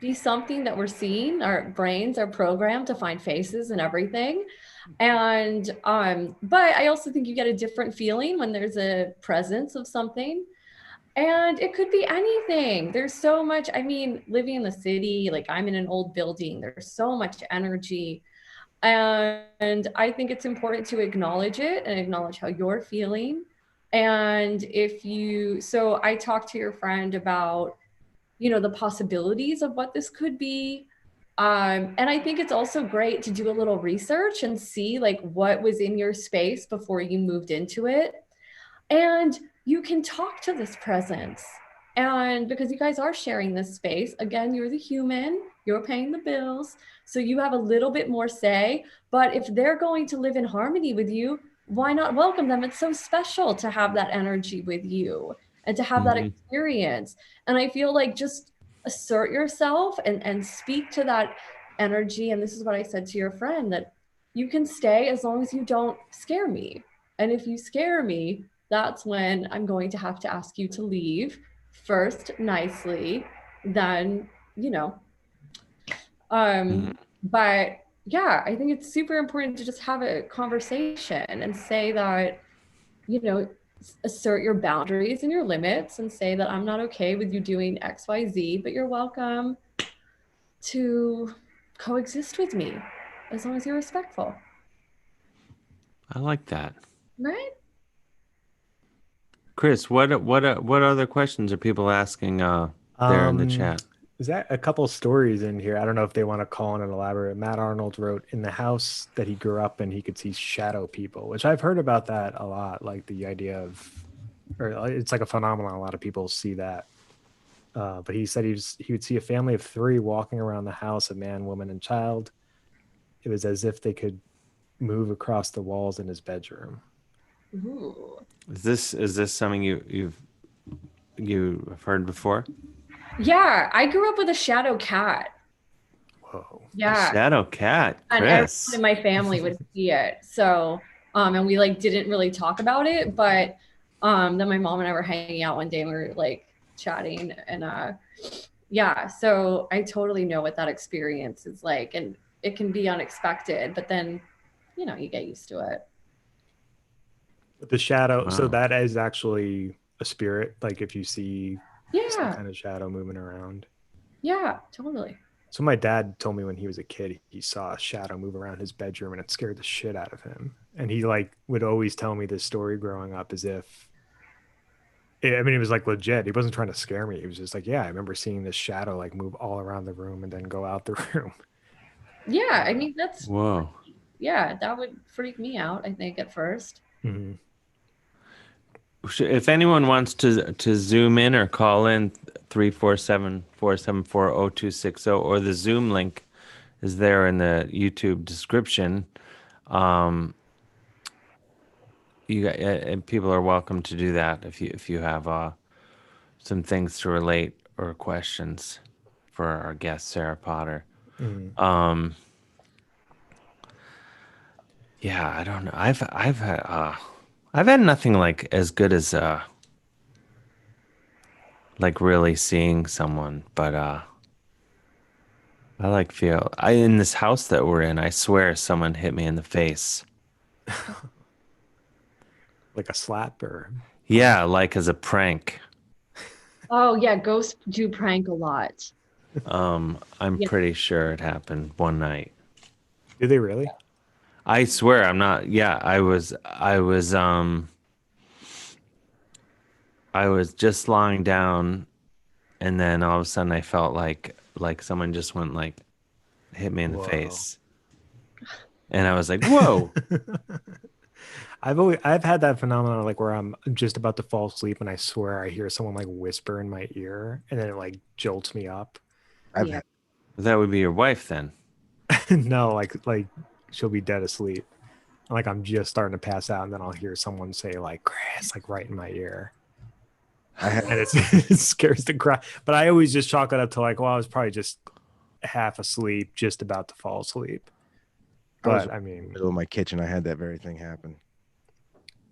be something that we're seeing. Our brains are programmed to find faces and everything. And but I also think you get a different feeling when there's a presence of something. And it could be anything. There's so much, I mean, living in the city, like I'm in an old building, there's so much energy. And I think it's important to acknowledge it and acknowledge how you're feeling. And so I talked to your friend about, the possibilities of what this could be. And I think it's also great to do a little research and see like what was in your space before you moved into it. And you can talk to this presence. And because you guys are sharing this space, again, you're the human, you're paying the bills. So you have a little bit more say. But if they're going to live in harmony with you, why not welcome them? It's so special to have that energy with you and to have that experience. And I feel like just assert yourself and speak to that energy. And this is what I said to your friend, that you can stay as long as you don't scare me. And if you scare me, that's when I'm going to have to ask you to leave first nicely, then, but yeah, I think it's super important to just have a conversation and say that, assert your boundaries and your limits and say that I'm not okay with you doing XYZ, but you're welcome to coexist with me as long as you're respectful. I like that. Right? Chris, what other questions are people asking there in the chat? Is that a couple stories in here? I don't know if they want to call in and elaborate. Matt Arnold wrote, in the house that he grew up in, he could see shadow people, which I've heard about that a lot. Like the idea of, or it's like a phenomenon. A lot of people see that. But he said he would see a family of 3 walking around the house, a man, woman, and child. It was as if they could move across the walls in his bedroom. Ooh. Is this something you've heard before? Yeah, I grew up with a shadow cat. Whoa. Yeah. A shadow cat, Chris. And everyone in my family would see it. So, and we like didn't really talk about it, but then my mom and I were hanging out one day and we were like chatting and yeah, so I totally know what that experience is like, and it can be unexpected, but then, you get used to it. The shadow. So Wow. that is actually a spirit. Like if you see some Yeah. kind of shadow moving around. Yeah, totally. So my dad told me when he was a kid, he saw a shadow move around his bedroom and it scared the shit out of him. And he like would always tell me this story growing up as if, I mean, it was like legit. He wasn't trying to scare me. He was just like, yeah, I remember seeing this shadow like move all around the room and then go out the room. Yeah, I mean that's Whoa. yeah, that would freak me out, I think, at first. Mm-hmm. If anyone wants to zoom in or call in 347-474-0260, or the Zoom link is there in the YouTube description. You got, and people are welcome to do that if you have some things to relate or questions for our guest Sarah Potter. Mm-hmm. Yeah, I don't know. I've had nothing like as good as like really seeing someone, but I like feel I in this house that we're in, I swear someone hit me in the face. Like a slap or Yeah, like as a prank. Oh yeah, ghosts do prank a lot. I'm Yeah. pretty sure it happened one night. do they really? I swear I'm not. Yeah, I was just lying down, and then all of a sudden I felt like someone just went like hit me in the Whoa. face, and I was like, "Whoa!" I've had that phenomenon like where I'm just about to fall asleep and I swear I hear someone like whisper in my ear and then it like jolts me up. I've Yeah. had That would be your wife then. No, like she'll be dead asleep. Like I'm just starting to pass out and then I'll hear someone say like Chris like right in my ear. I had And it scares the crap. But I always just chalk it up to like, well, I was probably just half asleep, just about to fall asleep. I was But I in the mean, middle of my kitchen. I had that very thing happen.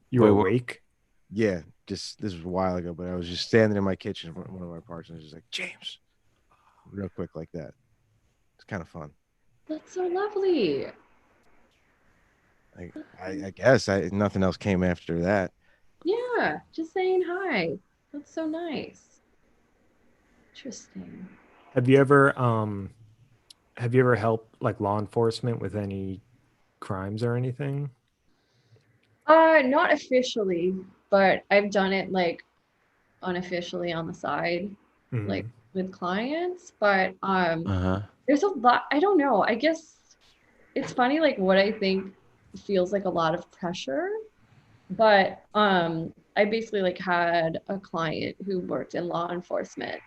you Wait, were what? awake? Yeah, just this was a while ago, but I was just standing in my kitchen, one of our parts, and I was just like, James, real quick like that. It's kind of fun. That's so lovely. I guess nothing else came after that. Yeah, just saying hi. That's so nice. Interesting. Have you ever helped like law enforcement with any crimes or anything? Not officially, but I've done it like unofficially on the side, like Mhm. with clients. But Uh-huh. there's a lot, I don't know. I guess it's funny like what I think feels like a lot of pressure. But I basically like had a client who worked in law enforcement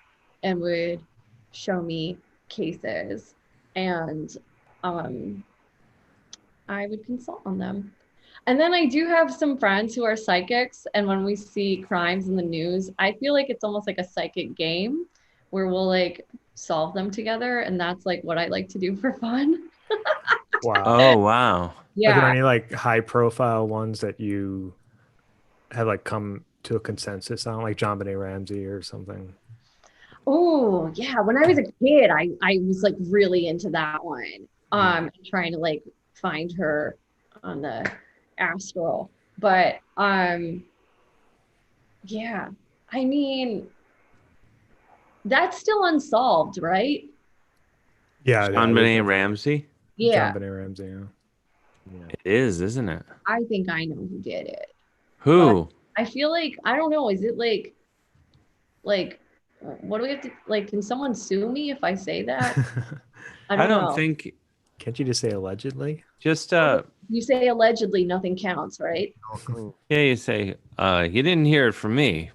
and would show me cases and um I would consult on them. And then I do have some friends who are psychics, and when we see crimes in the news, I feel like it's almost like a psychic game where we'll like solve them together, and that's like what I like to do for fun. Wow. Oh, wow. Are there Yeah. any like high profile ones that you have like come to a consensus on, like John Benet Ramsey or something? Oh, yeah. When I was a kid, I was like really into that one. Trying to like find her on the astral. But yeah. I mean, that's still unsolved, right? Yeah, John they've Benet never Ramsey? John Yeah. Benet Ramsey. Yeah. Yeah. It is, isn't it? I think I know who did it. But Who? I feel like I don't know, is it like what do we have to like can someone sue me if I say that? I I don't don't know. think Can't you just say allegedly? just You say allegedly nothing counts, right? All clean. yeah, you say you didn't hear it from me.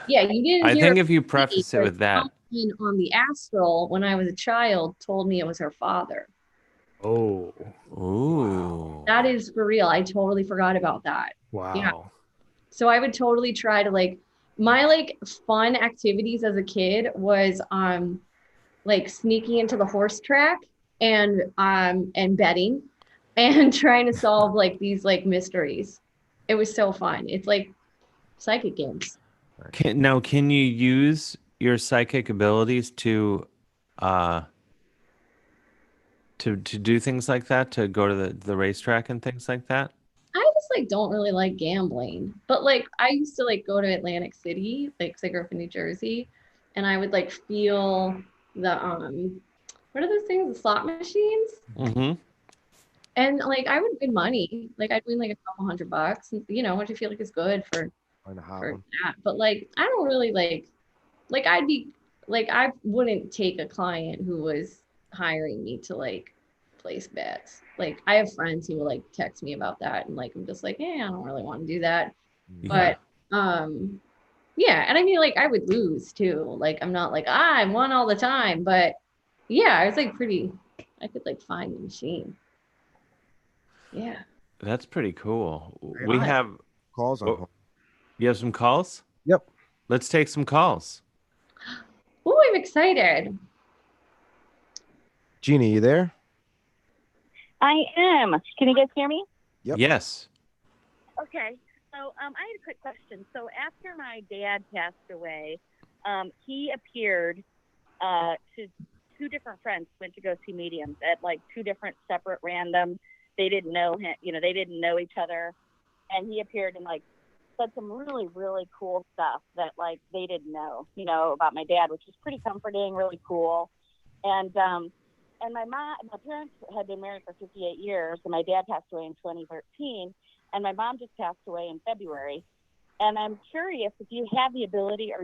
Yeah, you didn't I hear think it if you from me, preface it but with that, someone on the astral when I was a child told me it was her father. Oh, ooh. That is for real. I totally forgot about that. Yeah. wow. So I would totally try to like my like fun activities as a kid was like sneaking into the horse track and betting and trying to solve like these like mysteries. It was so fun. It's like psychic games. Can you use your psychic abilities uh to do things like that, to go to the racetrack and things like that? I was like don't really like gambling, but like I used to like go to Atlantic City, like 'cause I grew up in New Jersey, and I would like feel the what are those things? The slot machines. Mm-hmm. And like I would win money. Like I'd win like a couple $100, and which I feel like is good for Find a hot for one. that. But like I don't really like I'd be like I wouldn't take a client who was hiring me to like place bets. Like I have friends who will like text me about that, and like I'm just like, I don't really want to do that. Yeah. But yeah, and I mean like I would lose too. Like I'm not like I won all the time, but yeah, I was like pretty I could like find the machine. Yeah. That's pretty cool. Yeah. We have Calls on oh, hold. you have some calls? Yep. Let's take some calls. Oh, I'm excited. Jeannie, you there? I am. Can you guys hear me? Yep. Yes. Okay. So I had a quick question. So after my dad passed away, he appeared to two different friends went to go see mediums at like two different separate random. They didn't know him, they didn't know each other, and he appeared and like said some really, really cool stuff that like they didn't know, about my dad, which was pretty comforting, really cool. And my parents had been married for 58 years, and my dad passed away in 2013, and my mom just passed away in February. And I'm curious if you have the ability or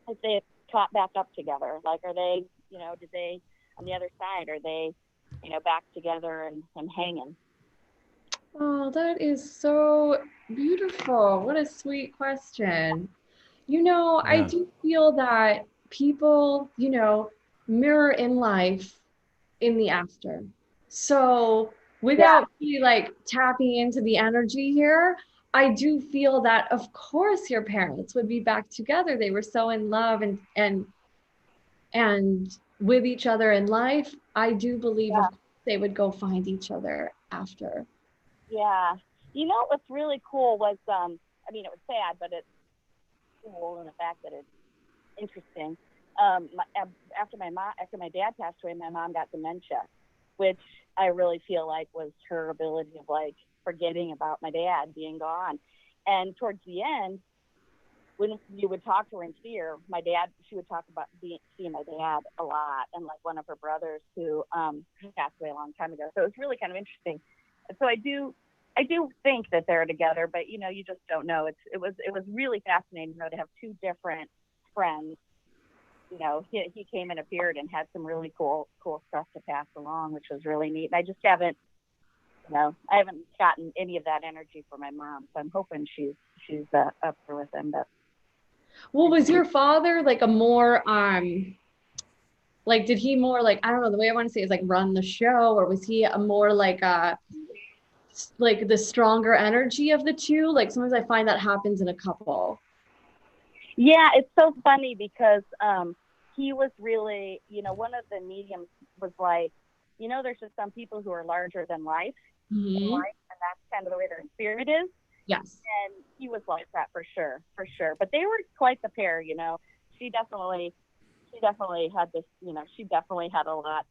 if they caught back up together. Like, are they, did they, on the other side, are they, back together and hanging? Oh, that is so beautiful. What a sweet question. I do feel that people, mirror in life in the after. So without really like tapping into the energy here, I do feel that of course your parents would be back together. They were so in love and with each other in life. I do believe of course they would go find each other after. Yeah. What's really cool was, it was sad, but it's cool in the fact that it's interesting. After my dad passed away, my mom got dementia, which I really feel like was her ability of like forgetting about my dad being gone. And towards the end, when you would talk to her and see her, she would talk about seeing my dad a lot, and like one of her brothers who passed away a long time ago. So it was really kind of interesting. And so I do think that they're together, but you just don't know. It was really fascinating to have two different friends. He came and appeared and had some really cool stuff to pass along, which was really neat. And I just haven't gotten any of that energy from my mom, so I'm hoping she's up there with him. But well, was your father like a more like did he more like, I don't know, the way I want to say is like run the show, or was he a more like the stronger energy of the two? Like sometimes I find that happens in a couple. Yeah, it's so funny because he was really, one of the mediums was like, there's just some people who are larger than life, in life, and that's kind of the way their spirit is. Yes. And he was like that for sure. But they were quite the pair, She definitely had this, she definitely had a lot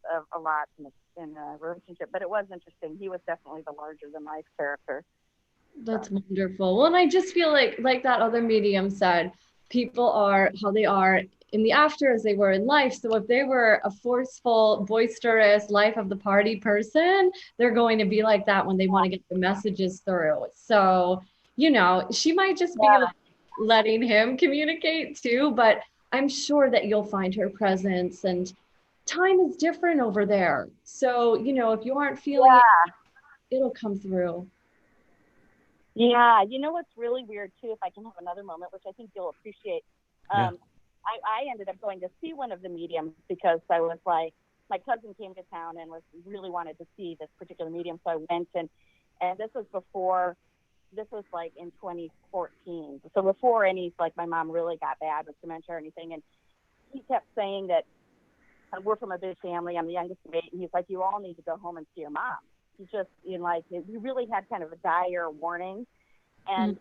in a relationship. But it was interesting. He was definitely the larger than life character. That's wonderful. Well, and I just feel like that other medium said, people are how they are in the after as they were in life. So if they were a forceful, boisterous, life of the party person, they're going to be like that when they want to get the messages through. So, she might just be letting him communicate too, but I'm sure that you'll find her presence, and time is different over there. So, if you aren't feeling it, it'll come through. Yeah, what's really weird too, if I can have another moment, which I think you'll appreciate. I ended up going to see one of the mediums because I was like, my cousin came to town and really wanted to see this particular medium, so I went, and this was like in 2014, so before any like my mom really got bad with dementia or anything, and he kept saying that we're from a big family, I'm the youngest of 8, and he's like, you all need to go home and see your mom. He just, he really had kind of a dire warning. And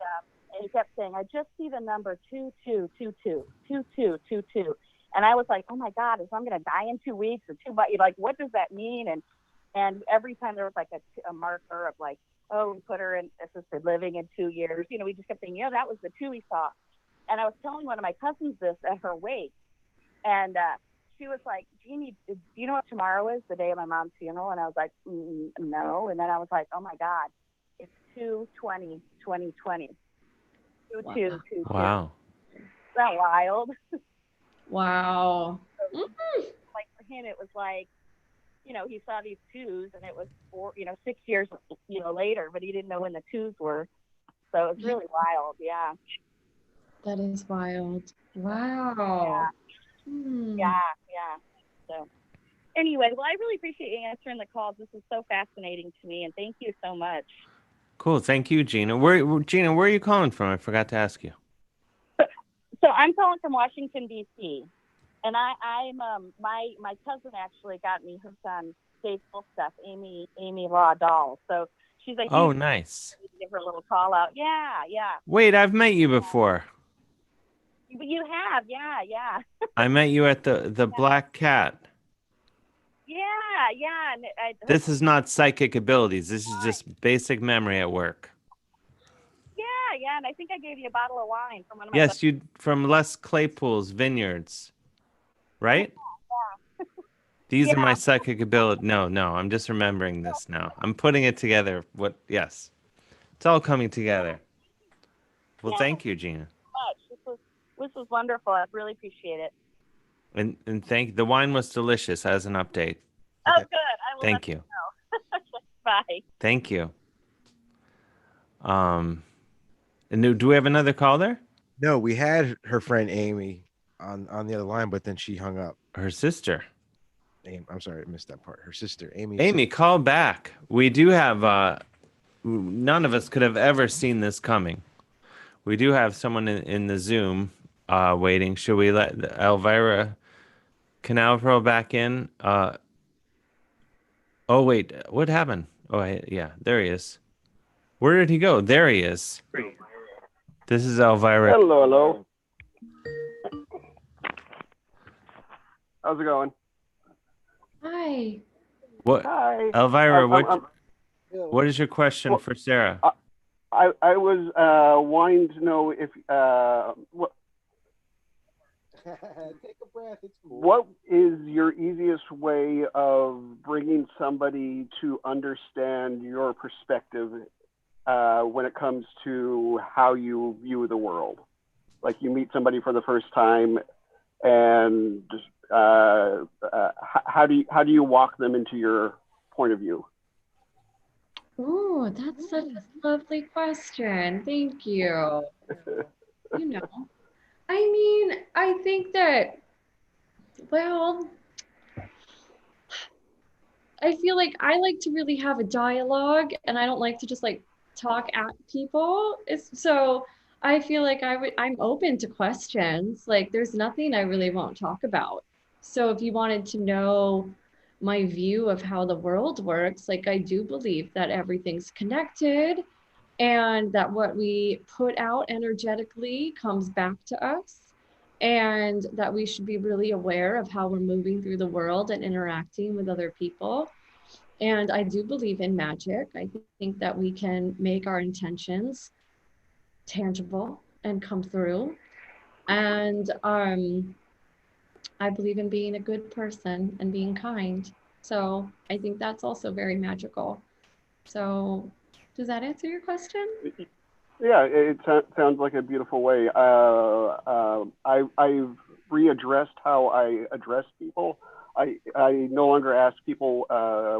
he kept saying, I just see the number 2222, 2222. And I was like, oh my God, if I'm going to die in 2 weeks or 2 months, like, what does that mean? And And every time there was like a marker of like, oh, we put her in assisted living in 2 years. We just kept saying, that was the 2 we saw. And I was telling one of my cousins this at her wake. And she was like, Jeannie, do you know what tomorrow is, the day of my mom's funeral? And I was like, no. And then I was like, oh, my God, it's 2/20/2020. Wow. Isn't that wild? Wow. So, like for him, it was like, he saw these 2s, and it was 6 years, later, but he didn't know when the 2s were. So it was really wild. Yeah. That is wild. Wow. Yeah. So anyway, well, I really appreciate you answering the calls. This is so fascinating to me, and thank you so much. Cool. Thank you, Gina. Where are you calling from? I forgot to ask you. So I'm calling from Washington, D.C., and I'm my cousin actually got me her son Dave stuff, Amy Law Doll. So she's like, oh, nice. Give her a little call out. Yeah. Wait, I've met you before. You have, yeah. I met you at the Black Cat. Yeah. And This is not psychic abilities. This is just basic memory at work. Yeah, and I think I gave you a bottle of wine from one of my Yes, you from Les Claypool's Vineyards, right? Yeah. These are my psychic ability. No, I'm just remembering this now. I'm putting it together. Yes. It's all coming together. Well, thank you, Gina. This was wonderful. I really appreciate it. And the wine was delicious as an update. Oh, good. I will thank let you. Know. Bye. Thank you. And do we have another caller? No, we had her friend Amy on the other line, but then she hung up. Her sister. I'm sorry, I missed that part. Her sister, Amy. Amy, call back. We do have. None of us could have ever seen this coming. We do have someone in the Zoom waiting. Should we let Elvira Canavero back in? Oh, wait. What happened? Oh, yeah. There he is. Where did he go? There he is. This is Elvira. Hello. How's it going? Hi. What? Hi. Elvira, what is your question for Sarah? I was wanting to know if take a breath. It's cool. What is your easiest way of bringing somebody to understand your perspective when it comes to how you view the world? Like you meet somebody for the first time, and how do you walk them into your point of view? Oh, that's such a lovely question. Thank you. I think that, well, I feel like I like to really have a dialogue, and I don't like to just like talk at people. So I feel like I'm open to questions. Like there's nothing I really won't talk about. So if you wanted to know my view of how the world works, like I do believe that everything's connected and that what we put out energetically comes back to us, and that we should be really aware of how we're moving through the world and interacting with other people. And I do believe in magic. I think that we can make our intentions tangible and come through. And I believe in being a good person and being kind. So I think that's also very magical. So does that answer your question? Yeah, it sounds like a beautiful way. I've readdressed how I address people. I no longer ask people,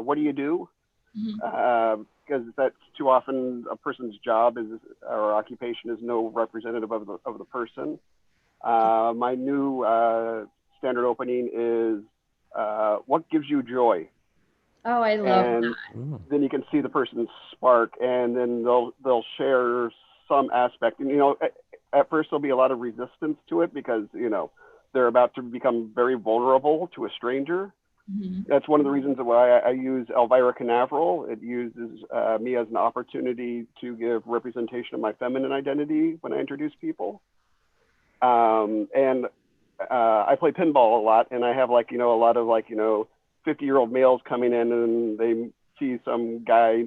what do you do? Because that's too often a person's job or occupation is no representative of the person. My new standard opening is, what gives you joy? Oh, I love and that. Then you can see the person's spark, and then they'll share some aspect. And at first there'll be a lot of resistance to it because they're about to become very vulnerable to a stranger. That's one of the reasons why I use Elvira Canaveral. It uses me as an opportunity to give representation of my feminine identity when I introduce people. And I play pinball a lot, and I have a lot of 50-year-old males coming in and they see some guy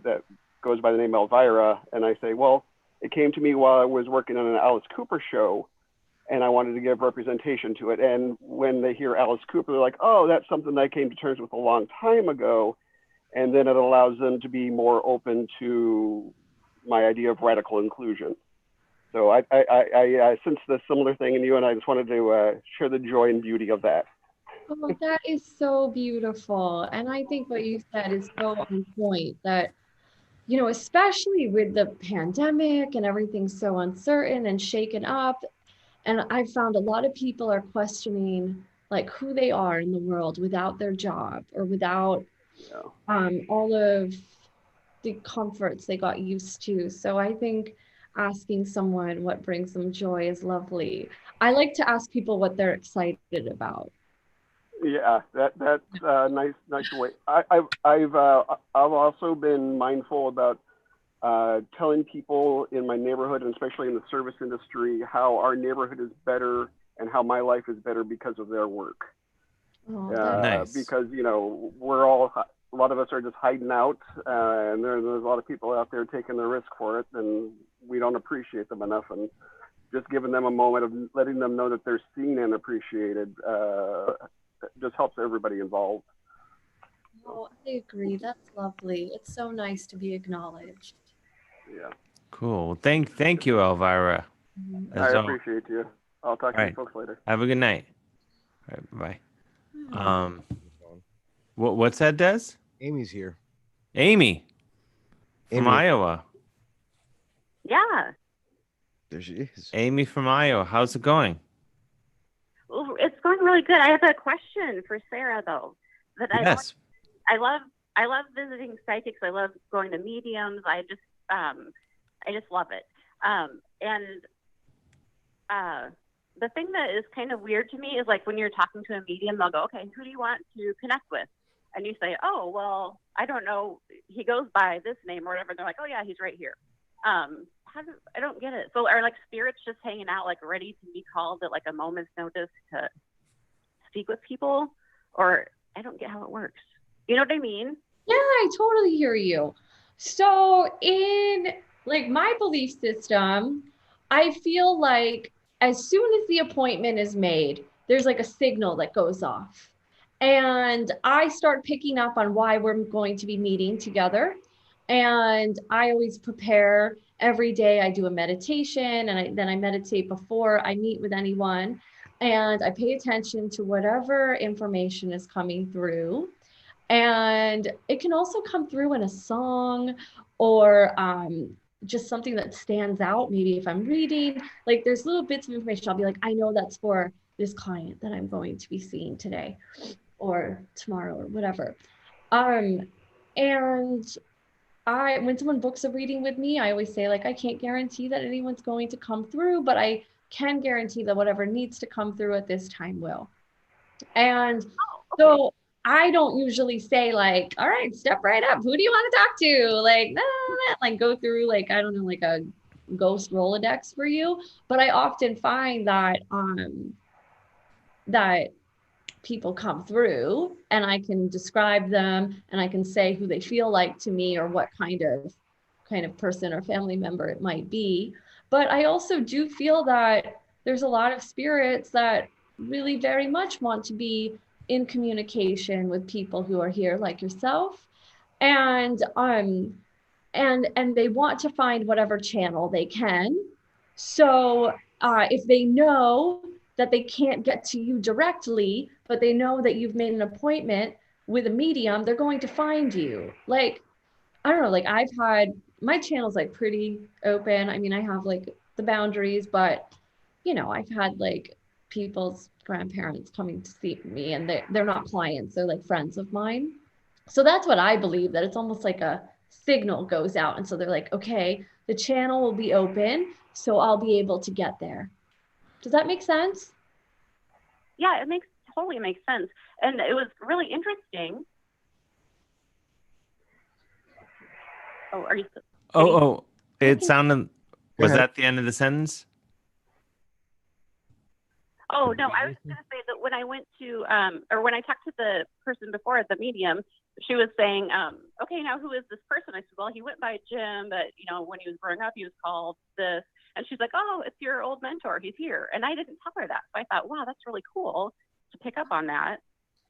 that goes by the name Elvira, and I say, well, it came to me while I was working on an Alice Cooper show, and I wanted to give representation to it. And when they hear Alice Cooper, they're like, oh, that's something that I came to terms with a long time ago. And then it allows them to be more open to my idea of radical inclusion. So I sense the similar thing in you, and I just wanted to share the joy and beauty of that. Oh, that is so beautiful. And I think what you said is so on point that, you know, especially with the pandemic and everything so uncertain and shaken up. And I found a lot of people are questioning like who they are in the world without their job or without all of the comforts they got used to. So I think asking someone what brings them joy is lovely. I like to ask people what they're excited about. Yeah, that's nice way. I've also been mindful about telling people in my neighborhood, and especially in the service industry, how our neighborhood is better and how my life is better because of their work. Oh, nice. Because, you know, a lot of us are just hiding out, and there's a lot of people out there taking the risk for it, and we don't appreciate them enough. And just giving them a moment of letting them know that they're seen and appreciated just helps everybody involved. Oh, I agree. That's lovely. It's so nice to be acknowledged. Yeah. Cool. Thank you, Elvira. I appreciate you. I'll talk to you folks later. Have a good night. All right, bye. What's that, Des? Amy's here. Amy from Iowa. Yeah. There she is. Amy from Iowa. How's it going? Well, it's going really good. I have a question for Sarah, though. Yes. I love visiting psychics. I love going to mediums. I just love it. The thing that is kind of weird to me is like when you're talking to a medium, they'll go, okay, who do you want to connect with? And you say, oh, well, I don't know. He goes by this name or whatever. And they're like, oh, yeah, he's right here. I don't get it. So are like spirits just hanging out, like ready to be called at like a moment's notice to speak with people? Or I don't get how it works. You know what I mean? Yeah, I totally hear you. So in like my belief system, I feel like as soon as the appointment is made, there's like a signal that goes off. And I start picking up on why we're going to be meeting together. And I always prepare every day. I do a meditation and then I meditate before I meet with anyone. And I pay attention to whatever information is coming through. And it can also come through in a song or just something that stands out. Maybe if I'm reading, like there's little bits of information. I'll be like, I know that's for this client that I'm going to be seeing today or tomorrow or whatever. And when someone books a reading with me, I always say like, I can't guarantee that anyone's going to come through, but I can guarantee that whatever needs to come through at this time will. And so I don't usually say like, all right, step right up. Who do you want to talk to? Like, like go through like, I don't know, like a ghost Rolodex for you. But I often find that that people come through and I can describe them and I can say who they feel like to me or what kind of person or family member it might be. But I also do feel that there's a lot of spirits that really very much want to be in communication with people who are here like yourself. And they want to find whatever channel they can. So if they know that they can't get to you directly, but they know that you've made an appointment with a medium, they're going to find you. Like, I don't know, like I've had, my channel's like pretty open. I mean, I have like the boundaries, but you know, I've had like people's grandparents coming to see me and they're not clients, they're like friends of mine. So that's what I believe, that it's almost like a signal goes out. And so they're like, okay, the channel will be open, so I'll be able to get there. Does that make sense? Yeah, it totally makes sense. And it was really interesting. Oh, are you? It sounded, was that the end of the sentence? Oh no, I was going to say that when I went to, or when I talked to the person before at the medium, she was saying, okay, now who is this person? I said, well, he went by Jim, but when he was growing up, he was called this. And she's like, oh, it's your old mentor. He's here. And I didn't tell her that. So I thought, wow, that's really cool to pick up on that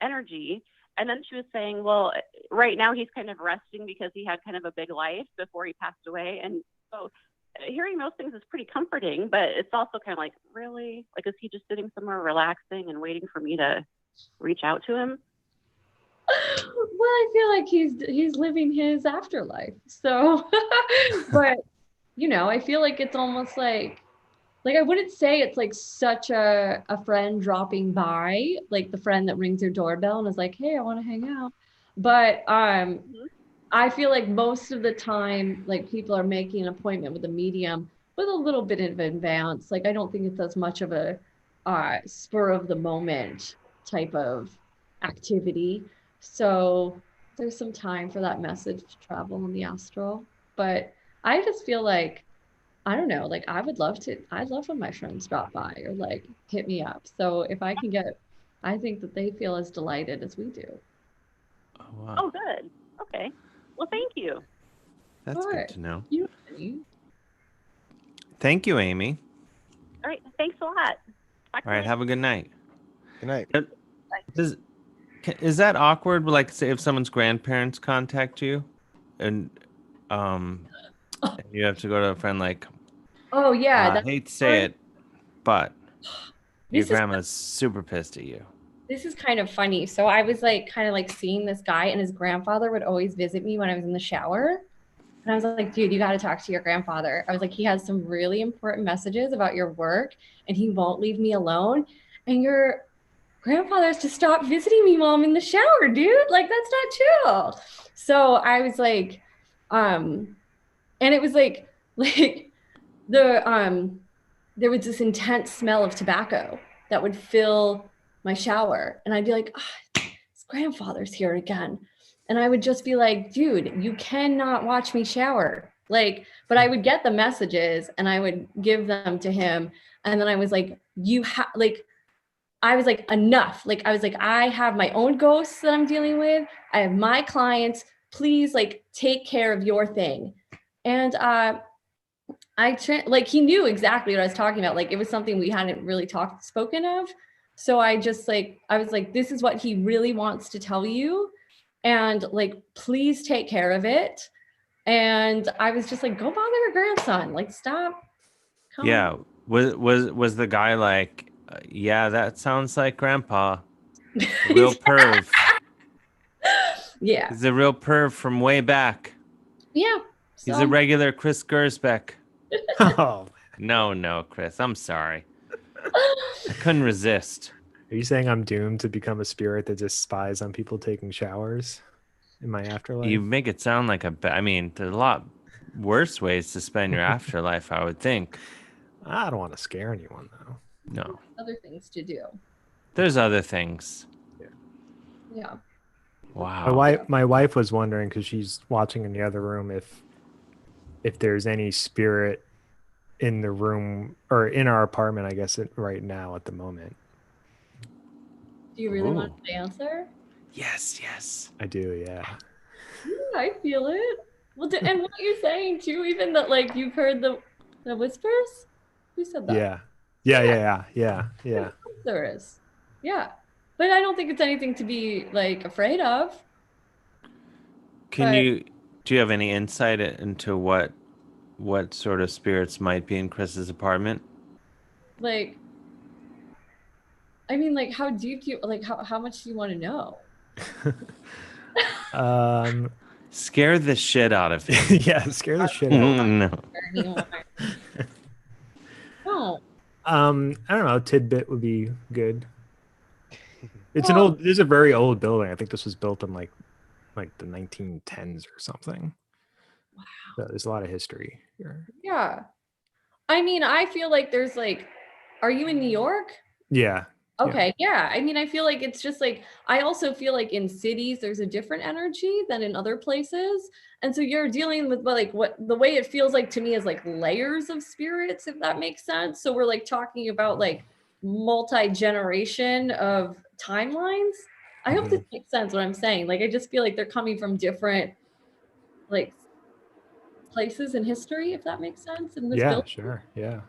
energy. And then she was saying, well, right now he's kind of resting because he had kind of a big life before he passed away. And so hearing those things is pretty comforting, but it's also kind of like, really? Like, is he just sitting somewhere relaxing and waiting for me to reach out to him? Well, I feel like he's living his afterlife. So, but I feel like it's almost like I wouldn't say it's like such a friend dropping by, like the friend that rings your doorbell and is like, hey, I want to hang out. But I feel like most of the time, like people are making an appointment with a medium with a little bit of advance. Like I don't think it's as much of a spur of the moment type of activity. So there's some time for that message to travel in the astral. But I just feel like, I don't know, like I'd love when my friends drop by or like hit me up. So if I can I think that they feel as delighted as we do. Oh, wow. Oh, good. Okay. Well, thank you. That's good to know. You. Thank you, Amy. All right. Thanks a lot. All right. Have a good night. Good night. Is that awkward? Like, say if someone's grandparents contact you, and you have to go to a friend like, oh yeah, I hate to say it, but your This is- grandma's super pissed at you. This is kind of funny. So I was like kind of like seeing this guy, and his grandfather would always visit me when I was in the shower. And I was like, dude, you got to talk to your grandfather. I was like, he has some really important messages about your work and he won't leave me alone. And your grandfather has to stop visiting me while I'm in the shower, dude. Like, that's not chill. So I was like, and it was like there was this intense smell of tobacco that would fill my shower. And I'd be like, his grandfather's here again. And I would just be like, dude, you cannot watch me shower. Like, but I would get the messages and I would give them to him. And then I was like, I was like, enough. Like, I was like, I have my own ghosts that I'm dealing with. I have my clients. Please, like, take care of your thing. And he knew exactly what I was talking about. Like, it was something we hadn't really spoken of. So I was like, this is what he really wants to tell you. And like, please take care of it. And I was just like, go bother your grandson. Like, stop. Yeah. Was the guy like, yeah, that sounds like grandpa. Real perv. Yeah. He's a real perv from way back. Yeah. He's a regular Chris Gersbeck. Oh. No, Chris. I'm sorry. I couldn't resist. Are you saying I'm doomed to become a spirit that just spies on people taking showers in my afterlife? You make it sound like I mean, there's a lot worse ways to spend your afterlife, I would think. I don't want to scare anyone, though. No. Other things to do. There's other things. Yeah. Wow. My wife was wondering, because she's watching in the other room, if there's any spirit in the room or in our apartment, I guess, right now at the moment. Do you really want the answer? Yes. I do, yeah. I feel it. Well, and what you're saying too, even that like you've heard the whispers? Who said that? Yeah. There is. Yeah. But I don't think it's anything to be like afraid of. Do you have any insight into what sort of spirits might be in Chris's apartment? Like, I mean, like, how deep do you, like, how much do you want to know? Scare the shit out of him. Yeah, scare the shit out of him. No. No. I don't know. Tidbit would be good. It's this is a very old building. I think this was built in like the 1910s or something. Wow. So there's a lot of history here. Yeah. I mean, I feel like there's like, are you in New York? Yeah. Okay. Yeah. I mean, I feel like it's just like, I also feel like in cities, there's a different energy than in other places. And so you're dealing with like what the way it feels like to me is like layers of spirits, if that makes sense. So we're like talking about like multi-generation of timelines. I hope this makes sense what I'm saying. Like I just feel like they're coming from different like places in history, if that makes sense, in this building. Sure. Yeah.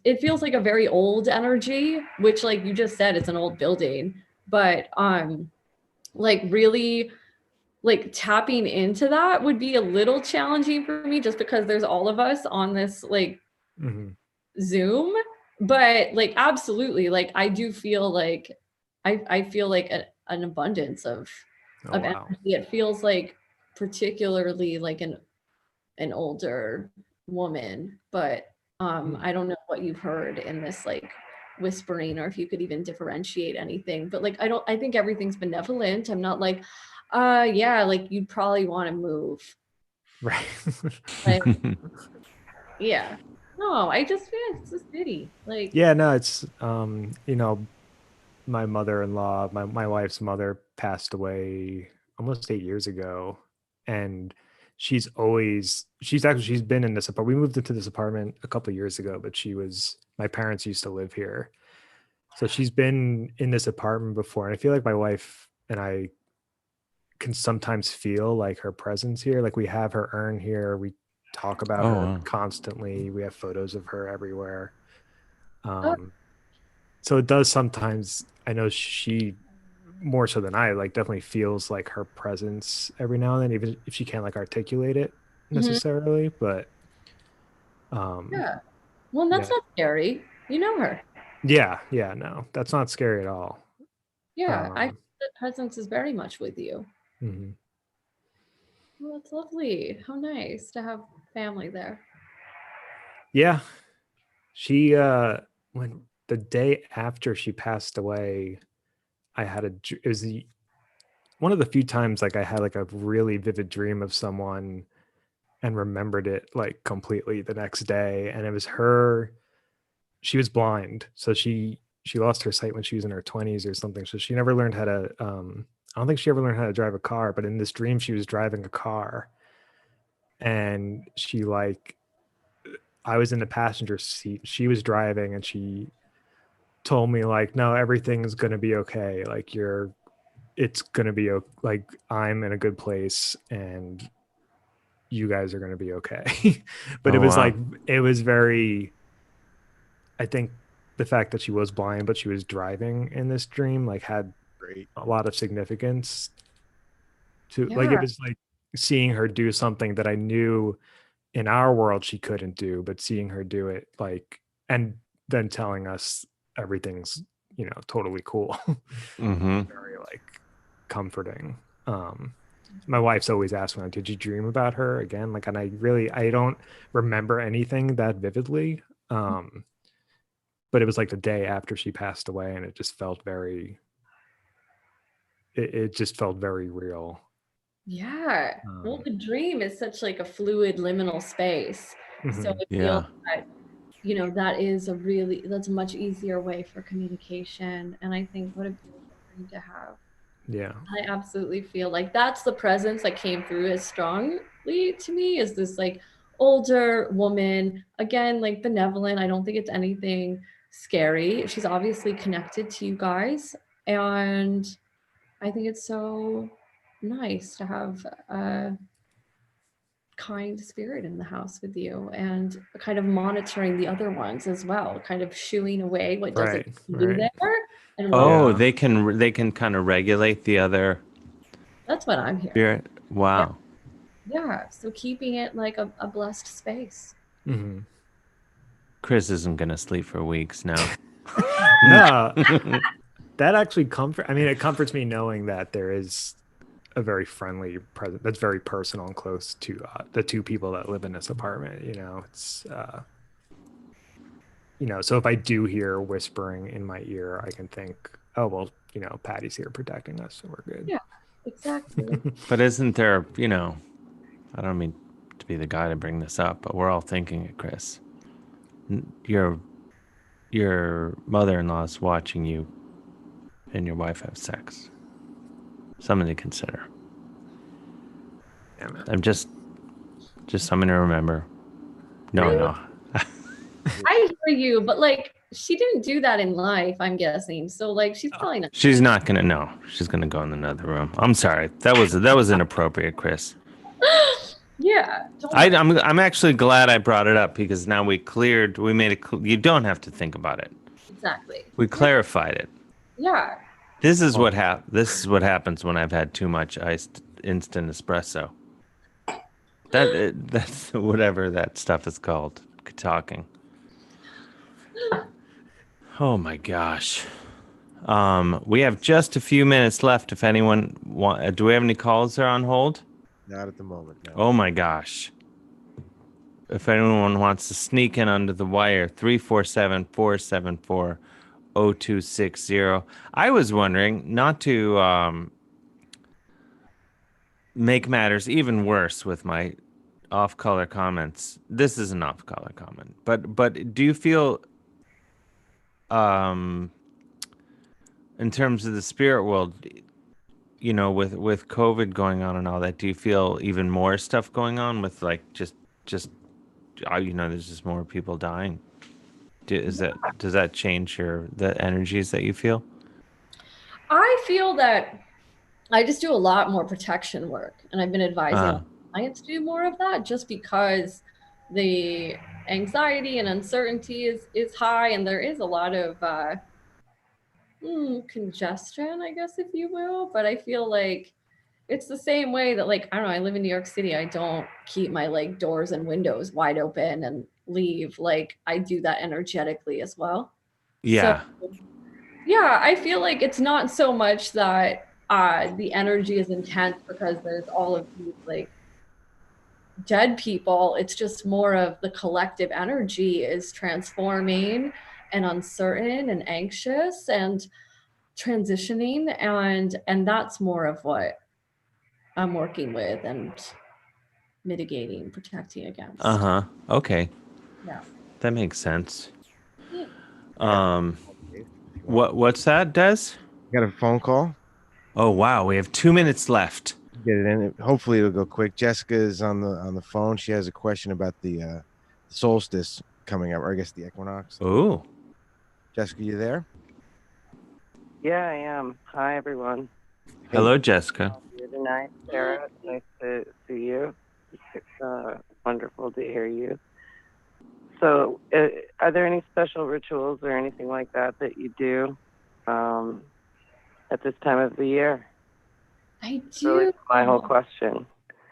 It feels like a very old energy, which like you just said, it's an old building, but like really like tapping into that would be a little challenging for me just because there's all of us on this like Zoom, but like absolutely, like I do feel like I feel like an abundance of energy. It feels like particularly like an older woman, but I don't know what you've heard in this like whispering or if you could even differentiate anything, but like I think everything's benevolent. I'm not like yeah, like you'd probably want to move, right? Like, yeah, no, I just feel it's a city like Yeah, no, it's you know, my mother-in-law, my wife's mother passed away almost 8 years ago, and she's been in this apartment. We moved into this apartment a couple of years ago, but my parents used to live here, so she's been in this apartment before, and I feel like my wife and I can sometimes feel like her presence here. Like we have her urn here, we talk about her constantly, we have photos of her everywhere. So it does sometimes, I know she more so than I like definitely feels like her presence every now and then, even if she can't like articulate it necessarily, but yeah, well that's not scary, you know her. Yeah, no, that's not scary at all. Yeah, I think the presence is very much with you. Well, that's lovely. How nice to have family there. Yeah, she when the day after she passed away, I had it was one of the few times like I had like a really vivid dream of someone and remembered it like completely the next day, and it was her. She was blind, so she lost her sight when she was in her 20s or something, so she never learned how to I don't think she ever learned how to drive a car, but in this dream she was driving a car, and she like I was in the passenger seat, she was driving, and she told me like, no, everything's gonna be okay, like it's gonna be like I'm in a good place and you guys are gonna be okay. But it was like it was very, I think the fact that she was blind but she was driving in this dream like had a lot of significance to like, it was like seeing her do something that I knew in our world she couldn't do, but seeing her do it like, and then telling us everything's, you know, totally cool. Very like comforting. My wife's always asked me, did you dream about her again? Like, and I don't remember anything that vividly. But it was like the day after she passed away, and it just felt very, it just felt very real. Yeah. Well, the dream is such like a fluid liminal space. So I feel that, you know, that's a much easier way for communication. And I think what a beautiful thing to have. Yeah. I absolutely feel like that's the presence that came through as strongly to me, is this like older woman, again, like benevolent. I don't think it's anything scary. She's obviously connected to you guys. And I think it's so nice to have a kind spirit in the house with you, and kind of monitoring the other ones as well, kind of shooing away what doesn't do there. And they can kind of regulate the other. That's what I'm hearing. Spirit. Wow. Yeah. So keeping it like a blessed space. Chris isn't gonna sleep for weeks now. No. That actually it comforts me knowing that there is a very friendly presence that's very personal and close to the two people that live in this apartment. You know, it's you know, so if I do hear whispering in my ear, I can think, oh well, you know, Patty's here protecting us, so we're good. Yeah, exactly. But isn't there, you know, I don't mean to be the guy to bring this up, but we're all thinking it, Chris. Your mother-in-law's watching you and your wife have sex. Something to consider. Yeah, I'm just something to remember. No. I hear you, but like she didn't do that in life, I'm guessing. So like she's probably not. She's not gonna know. She's gonna go in another room. I'm sorry. That was inappropriate, Chris. Yeah. Don't worry. I'm actually glad I brought it up because now we made it. You don't have to think about it. Exactly. We clarified it. Yeah. This is what happens when I've had too much iced instant espresso. That's whatever that stuff is called. Talking. Oh my gosh. We have just a few minutes left. If anyone do we have any calls there on hold? Not at the moment. No. Oh my gosh. If anyone wants to sneak in under the wire, 347-474-0260. I was wondering, not to make matters even worse with my off-color comments. This is an off-color comment, but do you feel, in terms of the spirit world, you know, with COVID going on and all that, do you feel even more stuff going on with like just you know, there's just more people dying? Does that change the energies that you feel? I feel that I just do a lot more protection work, and I've been advising clients to do more of that just because the anxiety and uncertainty is high, and there is a lot of congestion, I guess, if you will. But I feel like it's the same way that, like, I don't know, I live in New York City. I don't keep my like doors and windows wide open and leave. Like, I do that energetically as well. Yeah. So, yeah, I feel like it's not so much that the energy is intense because there's all of these like dead people. It's just more of the collective energy is transforming and uncertain and anxious and transitioning, and that's more of what I'm working with and mitigating, protecting against. Okay. Yeah. That makes sense. Yeah. What's that, Des? Got a phone call. Oh wow, we have 2 minutes left. Get it in. Hopefully it'll go quick. Jessica is on the phone. She has a question about the solstice coming up, or I guess the equinox. Oh. Jessica, you there? Yeah, I am. Hi, everyone. Hello, Jessica. You're tonight, Sarah. Nice to see you. It's wonderful to hear you. So, are there any special rituals or anything like that you do at this time of the year? I do. Really, my whole question.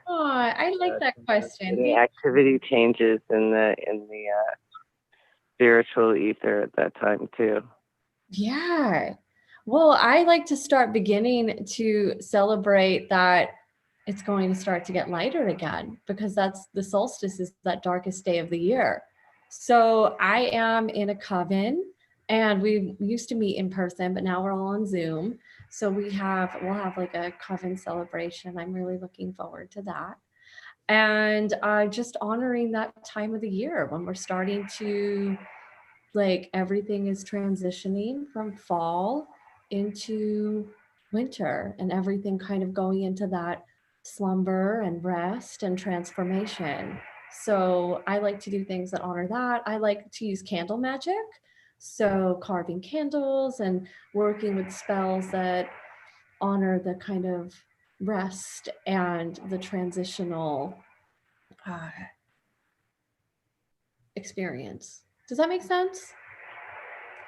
Oh, I like that question. Any activity changes in the spiritual ether at that time too? Yeah. Well, I like to start beginning to celebrate that it's going to start to get lighter again, because that's the solstice is that darkest day of the year. So I am in a coven, and we used to meet in person, but now we're all on Zoom. So we'll have like a coven celebration. I'm really looking forward to that. And just honoring that time of the year when we're starting to, like, everything is transitioning from fall into winter, and everything kind of going into that slumber and rest and transformation. So I like to do things that honor that. I like to use candle magic. So carving candles and working with spells that honor the kind of rest and the transitional experience. Does that make sense?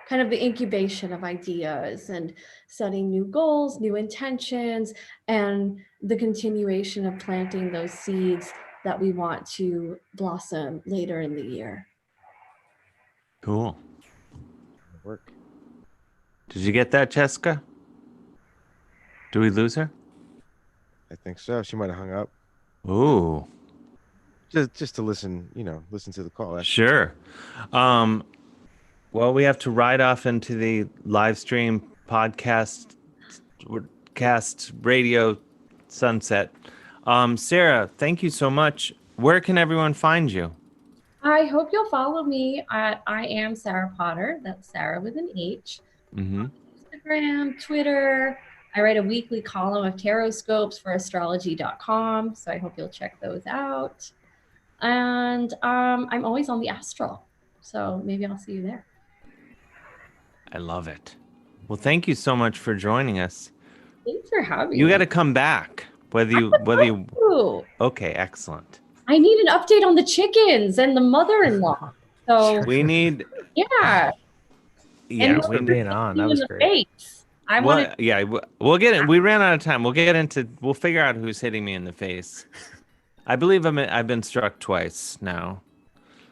Kind of the incubation of ideas and setting new goals, new intentions, and the continuation of planting those seeds that we want to blossom later in the year. Cool. Work. Did you get that, Jessica? Do we lose her? I think so. She might have hung up. Ooh. Just to listen to the call. Sure. Well, we have to ride off into the live stream podcast cast radio sunset. Sarah, thank you so much. Where can everyone find you? I hope you'll follow me at I am Sarah Potter. That's Sarah with an H. Mm-hmm. Instagram, Twitter. I write a weekly column of tarot scopes for astrology.com, so I hope you'll check those out. And I'm always on the astral, so maybe I'll see you there. I love it. Well, thank you so much for joining us. Thanks for having me. You got to come back. Whether you. Ooh. Okay, excellent. I need an update on the chickens and the mother-in-law. So we need. Yeah. Yeah, we being on. That was great. Face. I want to. Yeah, we'll get it. We ran out of time. We'll figure out who's hitting me in the face. I believe I've been struck twice now.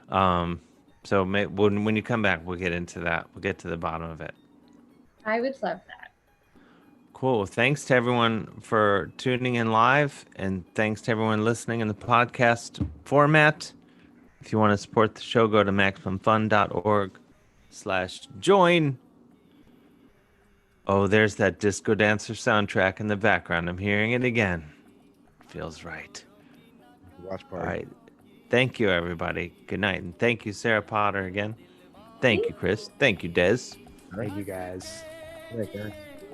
So when you come back, we'll get into that. We'll get to the bottom of it. I would love that. Cool. Thanks to everyone for tuning in live, and thanks to everyone listening in the podcast format. If you want to support the show, go to MaximumFun.org/join. Oh, there's that disco dancer soundtrack in the background. I'm hearing it again. Feels right. Watch party. All right. Thank you, everybody. Good night. And thank you, Sarah Potter, again. Thank you, Chris. Thank you, Des. Thank you, guys. Right, guys.